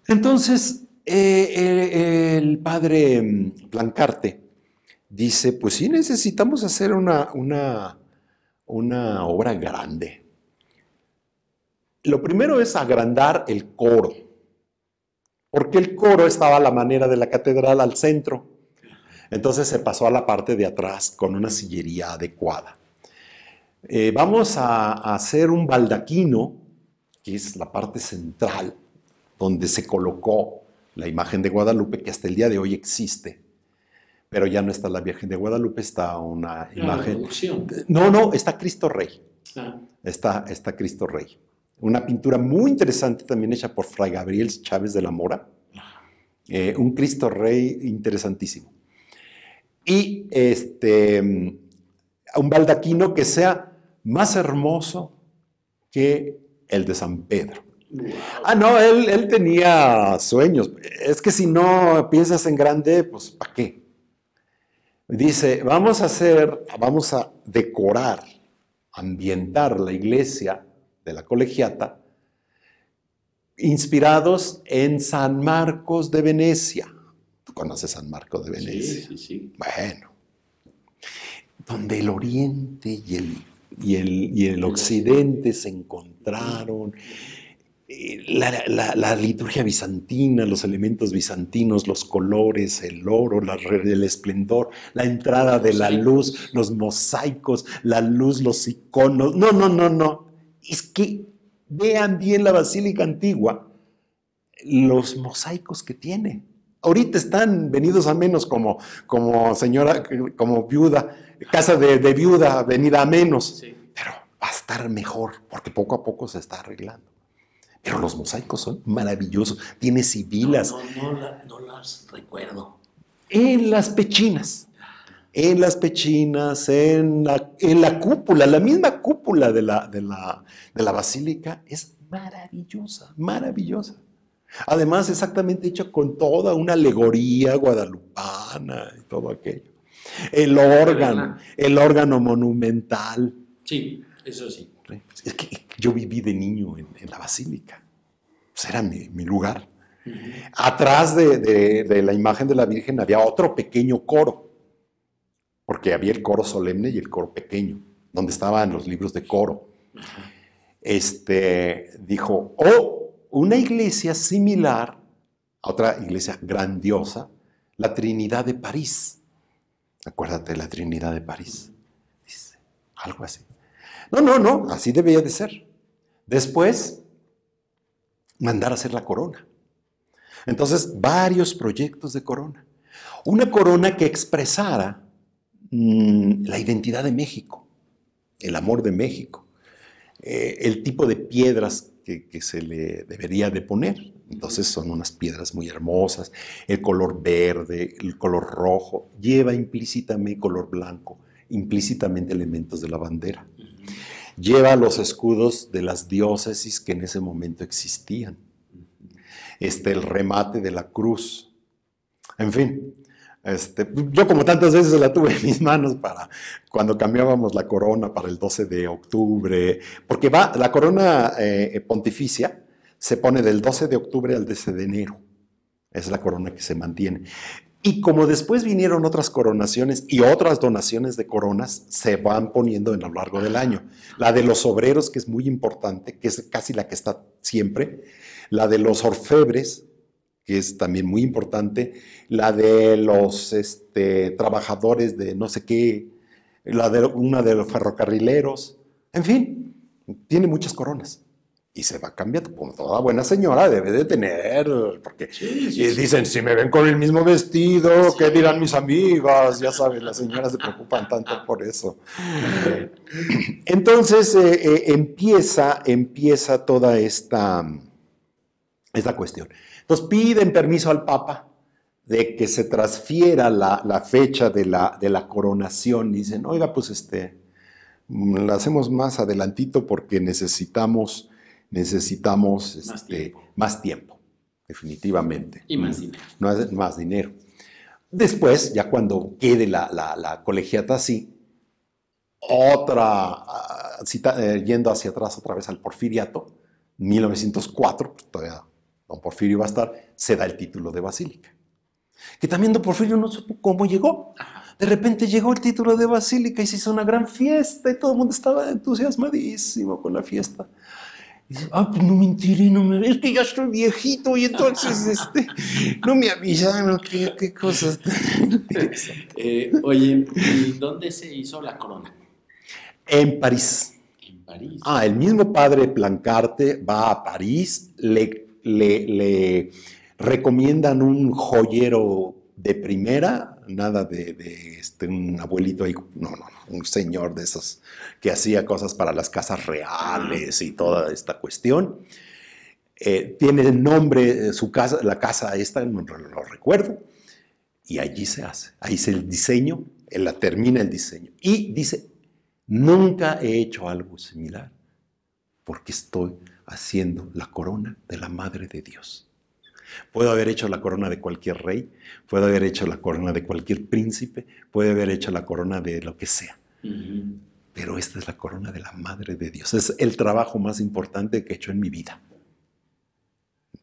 Entonces, el padre Plancarte dice, pues sí necesitamos hacer una obra grande. Lo primero es agrandar el coro, porque el coro estaba a la manera de la catedral al centro. Entonces se pasó a la parte de atrás con una sillería adecuada. Vamos a hacer un baldaquino, que es la parte central, donde se colocó la imagen de Guadalupe, que hasta el día de hoy existe. Pero ya no está la Virgen de Guadalupe, está una imagen. No, está Cristo Rey. Está Cristo Rey. Una pintura muy interesante también hecha por Fray Gabriel Chávez de la Mora. Un Cristo Rey interesantísimo. Y un baldaquino que sea más hermoso que el de San Pedro. Wow. No, él tenía sueños. Es que si no piensas en grande, pues ¿para qué? Dice, vamos a decorar, ambientar la iglesia de la colegiata inspirados en San Marcos de Venecia. ¿Tú conoces San Marcos de Venecia? Sí. Bueno, donde el oriente y el occidente se encontraron. La liturgia bizantina, los elementos bizantinos, los colores, el oro, el esplendor, la entrada de la luz, los mosaicos, la luz, los iconos. No. Es que vean bien la Basílica Antigua, los mosaicos que tiene. Ahorita están venidos a menos como señora, como viuda, casa de viuda venida a menos. Sí. Pero va a estar mejor porque poco a poco se está arreglando. Pero los mosaicos son maravillosos. Tiene sibilas. No las recuerdo. En las pechinas. En la cúpula, la misma cúpula de la basílica es maravillosa. Además, exactamente hecha con toda una alegoría guadalupana y todo aquello. El órgano monumental. Sí, eso sí. Es que yo viví de niño en la basílica. Pues era mi lugar. Uh-huh. Atrás de la imagen de la Virgen había otro pequeño coro. Porque porque había el coro solemne y el coro pequeño, donde estaban los libros de coro. Dijo, una iglesia similar a otra iglesia grandiosa, la Trinidad de París. Acuérdate de la Trinidad de París. Dice, algo así. No, así debía de ser. Después, mandar a hacer la corona. Entonces, varios proyectos de corona. Una corona que expresara la identidad de México, el amor de México, el tipo de piedras que se le debería de poner. Entonces son unas piedras muy hermosas, el color verde, el color rojo, lleva implícitamente color blanco, implícitamente elementos de la bandera. Lleva los escudos de las diócesis que en ese momento existían. El remate de la cruz. En fin, yo como tantas veces la tuve en mis manos para cuando cambiábamos la corona para el 12 de octubre, porque la corona pontificia se pone del 12 de octubre al 12 de enero. Es la corona que se mantiene. Y como después vinieron otras coronaciones y otras donaciones de coronas, se van poniendo a lo largo del año. La de los obreros, que es muy importante, que es casi la que está siempre. La de los orfebres, que es también muy importante. La de los trabajadores de no sé qué. Una de los ferrocarrileros. En fin, tiene muchas coronas. Y se va cambiando, como toda buena señora debe de tener, porque dicen, si me ven con el mismo vestido, ¿qué dirán mis amigas? Ya sabes, las señoras se preocupan tanto por eso. Entonces empieza toda esta cuestión. Entonces piden permiso al Papa de que se transfiera la fecha de la coronación. Dicen, oiga, pues la hacemos más adelantito porque necesitamos más tiempo, definitivamente. Y más dinero. Más dinero. Después, ya cuando quede la colegiata así, yendo hacia atrás otra vez al Porfiriato, 1904, todavía don Porfirio va a estar, se da el título de basílica. Que también don Porfirio no supo cómo llegó. De repente llegó el título de basílica y se hizo una gran fiesta y todo el mundo estaba entusiasmadísimo con la fiesta. Y dice, pues no me enteré, es que ya estoy viejito y entonces no me avisaron, qué cosas. Oye, ¿y dónde se hizo la corona? En París. En París. El mismo padre Plancarte va a París, le recomiendan un joyero de primera, nada de un abuelito ahí, no, un señor de esos que hacía cosas para las casas reales y toda esta cuestión. Tiene el nombre, su casa, la casa esta, no lo recuerdo, y allí se hace, ahí se el diseño, él termina el diseño, y dice, nunca he hecho algo similar, porque estoy haciendo la corona de la Madre de Dios. Puedo haber hecho la corona de cualquier rey, puedo haber hecho la corona de cualquier príncipe, puedo haber hecho la corona de lo que sea. Pero esta es la corona de la Madre de Dios. Es el trabajo más importante que he hecho en mi vida.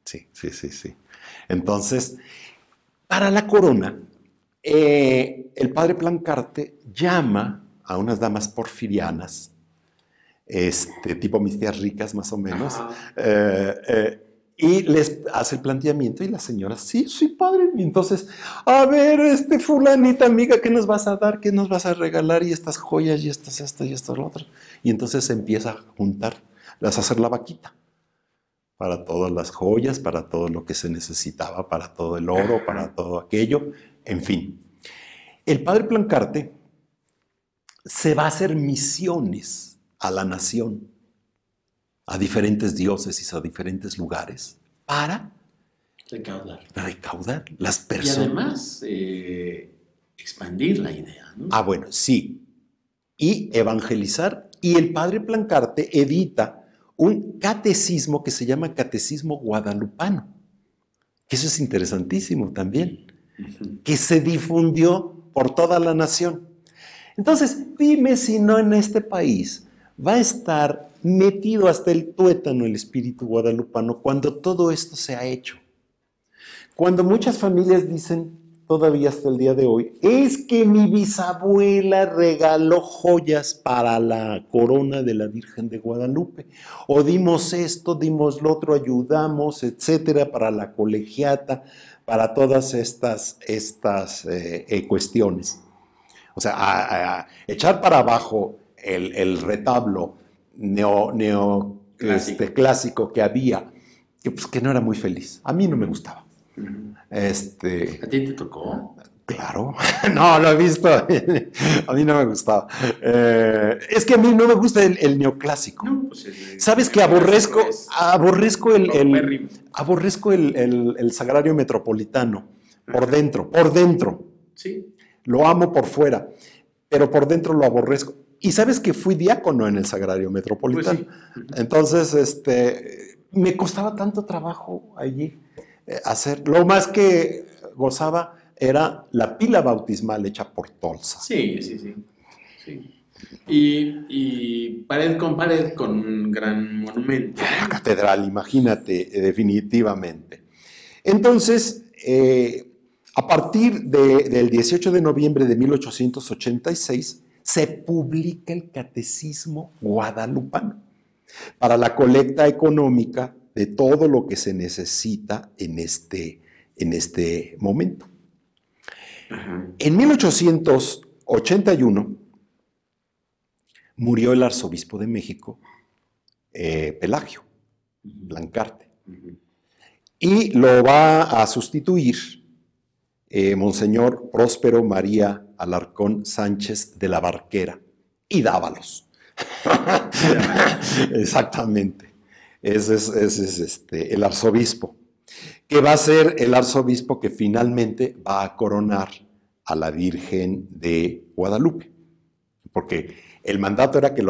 Sí. Entonces, para la corona, el padre Plancarte llama a unas damas porfirianas, tipo mis tías ricas más o menos, y les hace el planteamiento y la señora, sí, padre. Y entonces, a ver, fulanita amiga, ¿qué nos vas a dar? ¿Qué nos vas a regalar? Y estas joyas, y esto, y esto, lo otro. Y entonces se empieza a juntar, a hacer la vaquita para todas las joyas, para todo lo que se necesitaba, para todo el oro, para todo aquello, en fin. El padre Plancarte se va a hacer misiones a la nación, a diferentes diócesis, a diferentes lugares, para recaudar las personas. Y además, expandir la idea, ¿no? Bueno, sí. Y evangelizar. Y el padre Plancarte edita un catecismo que se llama Catecismo Guadalupano. Que eso es interesantísimo también. Que se difundió por toda la nación. Entonces, dime si no en este país va a estar metido hasta el tuétano el espíritu guadalupano cuando todo esto se ha hecho. Cuando muchas familias dicen, todavía hasta el día de hoy, es que mi bisabuela regaló joyas para la corona de la Virgen de Guadalupe. O dimos esto, dimos lo otro, ayudamos, etcétera, para la colegiata, para todas estas cuestiones. O sea, a echar para abajo el retablo clásico que había, que no era muy feliz. A mí no me gustaba. ¿A ti te tocó? Claro, no, lo he visto. A mí no me gustaba. Es que a mí no me gusta el neoclásico. No, pues ¿Sabes que aborrezco el sagrario metropolitano? Por dentro. Sí. Lo amo por fuera, pero por dentro lo aborrezco. Y sabes que fui diácono en el sagrario metropolitano. Pues sí. Entonces, me costaba tanto trabajo allí hacer. Lo más que gozaba era la pila bautismal hecha por Tolsa. Sí. Y pared con un gran monumento. La catedral, imagínate, definitivamente. Entonces, a partir del 18 de noviembre de 1886, se publica el Catecismo Guadalupano para la colecta económica de todo lo que se necesita en este momento. Ajá. En 1881 murió el arzobispo de México, Pelagio Blancarte, y lo va a sustituir Monseñor Próspero María Alarcón Sánchez de la Barquera y Dávalos. Exactamente. Ese es el arzobispo, que va a ser el arzobispo que finalmente va a coronar a la Virgen de Guadalupe. Porque el mandato era que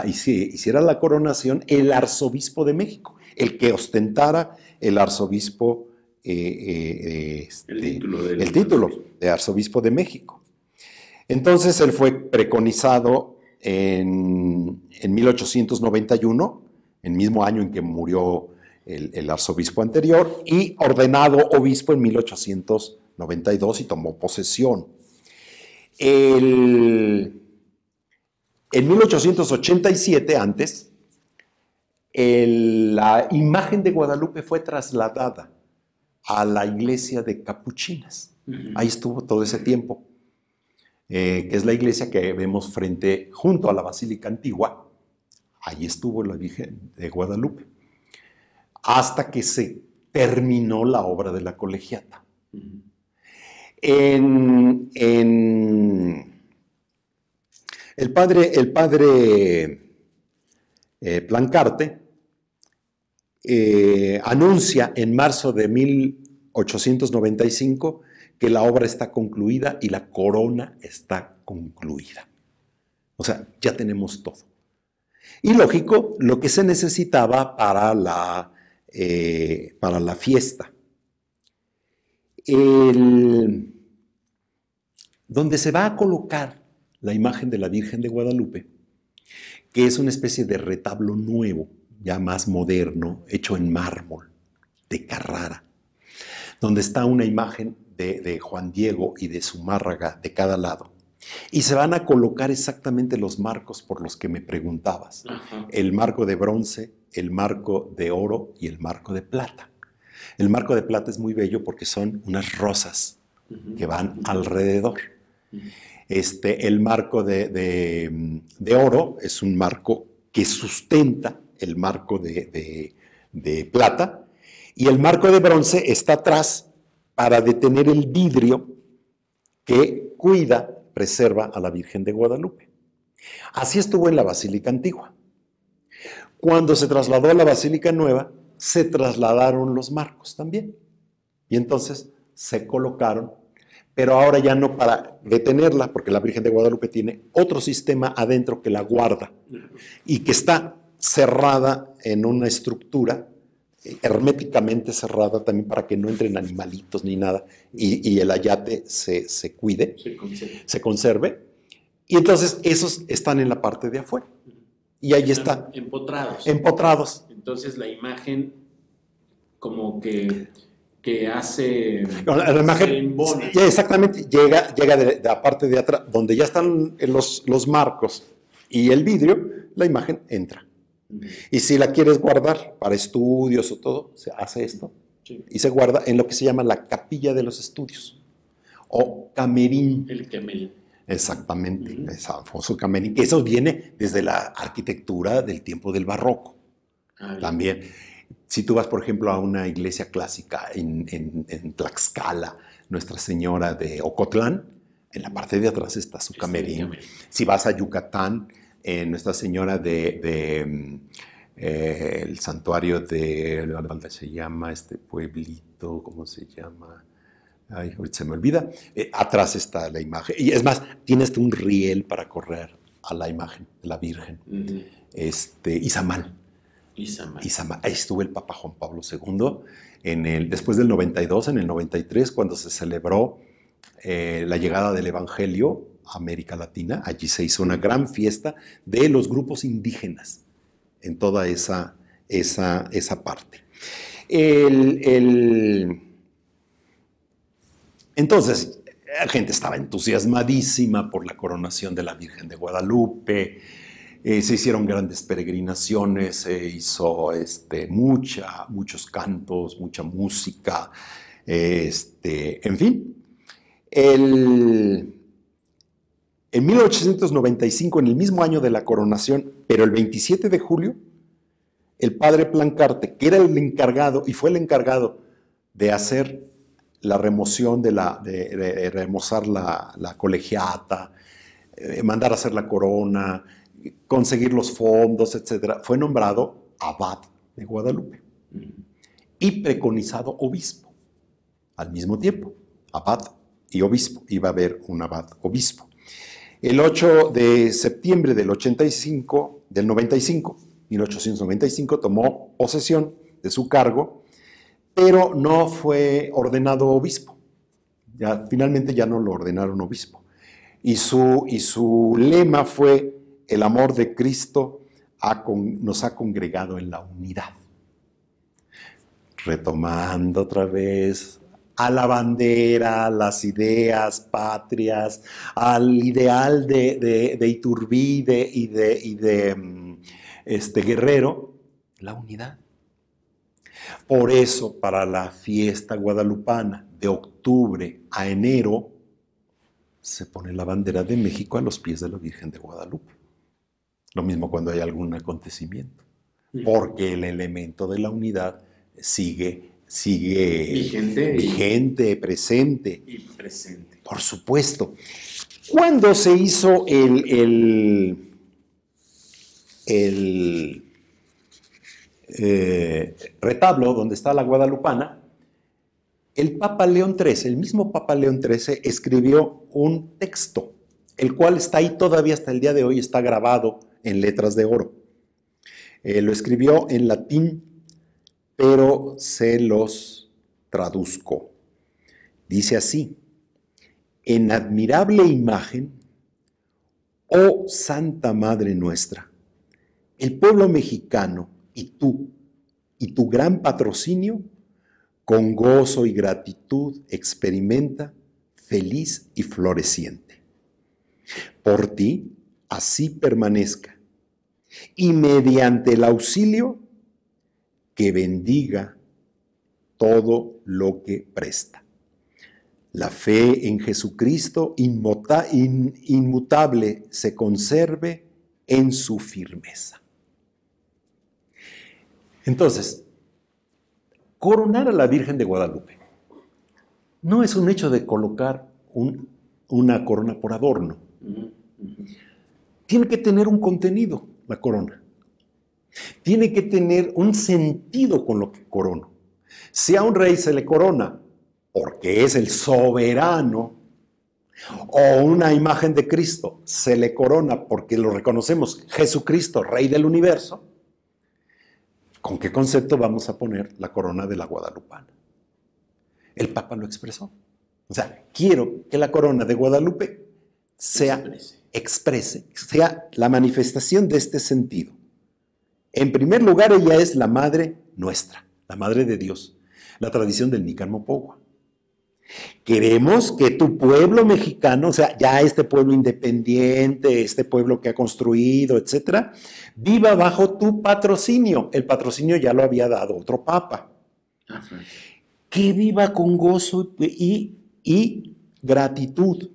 hiciera la coronación el arzobispo de México, el que ostentara el arzobispo, el título de arzobispo de México. Entonces él fue preconizado en 1891, el mismo año en que murió el arzobispo anterior, y ordenado obispo en 1892 y tomó posesión. En 1887, antes, la imagen de Guadalupe fue trasladada a la iglesia de Capuchinas. Ahí estuvo todo ese tiempo, que es la iglesia que vemos junto a la Basílica Antigua. Ahí estuvo la Virgen de Guadalupe, hasta que se terminó la obra de la colegiata. El padre Blancarte anuncia en marzo de 1895 que la obra está concluida y la corona está concluida. O sea, ya tenemos todo. Y lógico, lo que se necesitaba para la fiesta. Donde se va a colocar la imagen de la Virgen de Guadalupe, que es una especie de retablo nuevo, ya más moderno, hecho en mármol, de Carrara, donde está una imagen de Juan Diego y de Zumárraga de cada lado. Y se van a colocar exactamente los marcos por los que me preguntabas. Ajá. El marco de bronce, el marco de oro y el marco de plata. El marco de plata es muy bello porque son unas rosas que van alrededor. El marco de oro es un marco que sustenta el marco de plata, y el marco de bronce está atrás para detener el vidrio que preserva a la Virgen de Guadalupe. Así estuvo en la Basílica Antigua. Cuando se trasladó a la Basílica Nueva, se trasladaron los marcos también. Y entonces se colocaron, pero ahora ya no para detenerla, porque la Virgen de Guadalupe tiene otro sistema adentro que la guarda y que está cerrada en una estructura herméticamente cerrada también para que no entren animalitos ni nada y el ayate se cuide, se conserve. Y entonces esos están en la parte de afuera. Y ahí están. Empotrados. Empotrados. Entonces la imagen como que que hace... La imagen, se embona. exactamente, llega de la parte de atrás, donde ya están los marcos y el vidrio, la imagen entra. Y si la quieres guardar para estudios o todo, se hace esto. Sí. Y se guarda en lo que se llama la capilla de los estudios o camerín. El camerín. Exactamente, el famoso camerín. Eso viene desde la arquitectura del tiempo del barroco. También. Si tú vas, por ejemplo, a una iglesia clásica en Tlaxcala, Nuestra Señora de Ocotlán, en la parte de atrás está su camerín. Si vas a Yucatán, Nuestra Señora el santuario de, se llama este pueblito, ¿cómo se llama? Ay, ahorita se me olvida. Atrás está la imagen. Y es más, tienes un riel para correr a la imagen de la Virgen. Izamal. Ahí estuvo el Papa Juan Pablo II después del 92, en el 93, cuando se celebró la llegada del Evangelio a América Latina. Allí se hizo una gran fiesta de los grupos indígenas en toda esa parte. Entonces, la gente estaba entusiasmadísima por la coronación de la Virgen de Guadalupe. Se hicieron grandes peregrinaciones, se hizo muchos cantos, mucha música, en fin. En 1895, en el mismo año de la coronación, pero el 27 de julio, el padre Plancarte, que era el encargado, y fue el encargado de hacer la remoción, de remozar la colegiata, mandar a hacer la corona, conseguir los fondos, etc., fue nombrado abad de Guadalupe y preconizado obispo al mismo tiempo, abad y obispo. Iba a haber un abad obispo. El 8 de septiembre del 1895, tomó posesión de su cargo, pero no fue ordenado obispo. Finalmente ya no lo ordenaron obispo. Y su lema fue: el amor de Cristo nos ha congregado en la unidad. Retomando otra vez a la bandera, a las ideas patrias, al ideal de Iturbide y de Guerrero, la unidad. Por eso, para la fiesta guadalupana de octubre a enero, se pone la bandera de México a los pies de la Virgen de Guadalupe. Lo mismo cuando hay algún acontecimiento, porque el elemento de la unidad sigue vigente, presente. Y presente. Por supuesto. ¿Cuándo se hizo el retablo donde está la guadalupana? El Papa León XIII, el mismo Papa León XIII, escribió un texto, el cual está ahí todavía hasta el día de hoy, está grabado en letras de oro. Lo escribió en latín, pero se los traduzco. Dice así: en admirable imagen, oh Santa Madre nuestra, el pueblo mexicano y tu gran patrocinio, con gozo y gratitud experimenta feliz y floreciente. Por ti, así permanezca, y mediante el auxilio, que bendiga todo lo que presta. La fe en Jesucristo inmutable se conserve en su firmeza. Entonces, coronar a la Virgen de Guadalupe no es un hecho de colocar una corona por adorno. Tiene que tener un contenido la corona. Tiene que tener un sentido con lo que corono. Si a un rey se le corona porque es el soberano, o una imagen de Cristo se le corona porque lo reconocemos, Jesucristo, Rey del universo, ¿con qué concepto vamos a poner la corona de la guadalupana? El Papa lo expresó. O sea, quiero que la corona de Guadalupe sea la manifestación de este sentido. En primer lugar, ella es la Madre nuestra, la Madre de Dios. la tradición del Nican Mopohua. Queremos que tu pueblo mexicano, o sea, ya este pueblo independiente, este pueblo que ha construido, etcétera, viva bajo tu patrocinio. El patrocinio ya lo había dado otro papa. Ajá. Que viva con gozo y gratitud.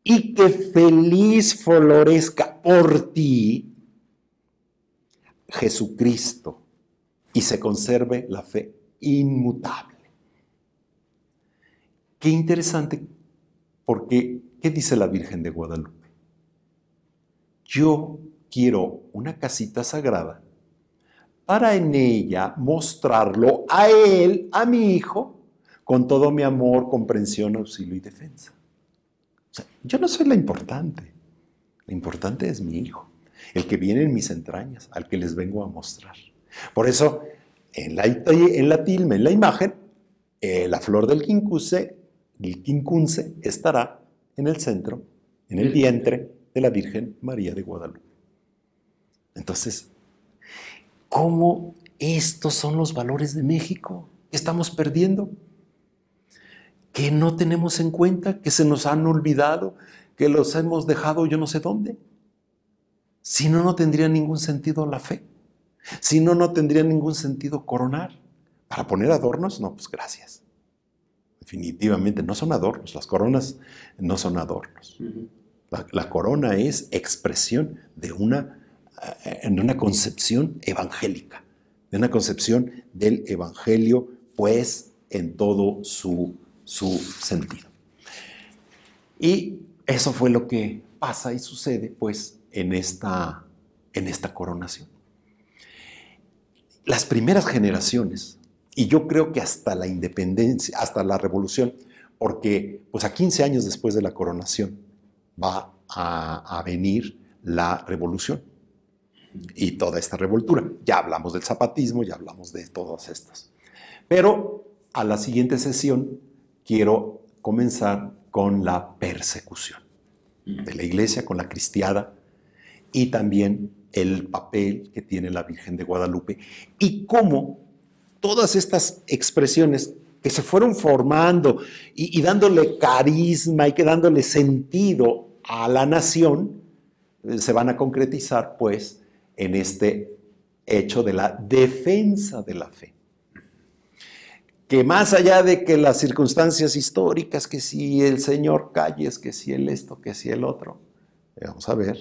Y que feliz florezca por ti Jesucristo y se conserve la fe inmutable. Qué interesante, porque ¿qué dice la Virgen de Guadalupe? Yo quiero una casita sagrada para en ella mostrarlo a él, a mi hijo, con todo mi amor, comprensión, auxilio y defensa. O sea, yo no soy la importante es mi hijo, el que viene en mis entrañas, al que les vengo a mostrar. Por eso, en la tilma, en la imagen, la flor del quincunce estará en el centro, en el vientre de la Virgen María de Guadalupe. Entonces, ¿cómo estos son los valores de México que estamos perdiendo? Que no tenemos en cuenta, que se nos han olvidado, que los hemos dejado yo no sé dónde. Si no, no tendría ningún sentido la fe. Si no, no tendría ningún sentido coronar. Para poner adornos, no, pues gracias. Definitivamente no son adornos, las coronas no son adornos. La corona es expresión de una concepción evangélica, de una concepción del evangelio, pues en todo su sentido. Y eso fue lo que pasa y sucede, pues, en esta coronación. Las primeras generaciones, y yo creo que hasta la independencia, hasta la revolución, porque pues a 15 años después de la coronación va a venir la revolución y toda esta revoltura. Ya hablamos del zapatismo, ya hablamos de todas estas. Pero a la siguiente sesión quiero comenzar con la persecución de la iglesia, con la cristiada, y también el papel que tiene la Virgen de Guadalupe y cómo todas estas expresiones que se fueron formando y dándole carisma y que dándole sentido a la nación, se van a concretizar pues en este hecho de la defensa de la fe. Que más allá de que las circunstancias históricas, que si el señor Calles, que si el esto, que si el otro, vamos a ver,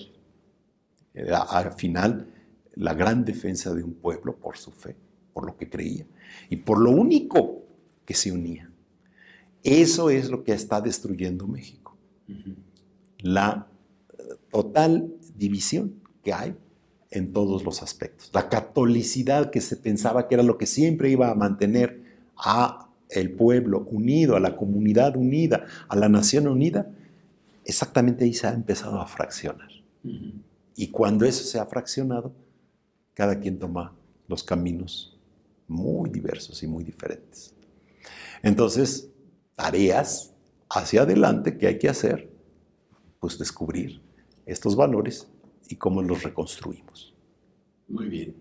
al final la gran defensa de un pueblo por su fe, por lo que creía y por lo único que se unía. Eso es lo que está destruyendo México. La total división que hay en todos los aspectos. La catolicidad que se pensaba que era lo que siempre iba a mantener a el pueblo unido, a la comunidad unida, a la nación unida, exactamente ahí se ha empezado a fraccionar. Y cuando eso se ha fraccionado, cada quien toma los caminos muy diversos y muy diferentes. Entonces, tareas hacia adelante que hay que hacer, pues descubrir estos valores y cómo los reconstruimos. Muy bien.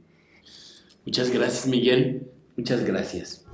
Muchas gracias, Miguel. Muchas gracias.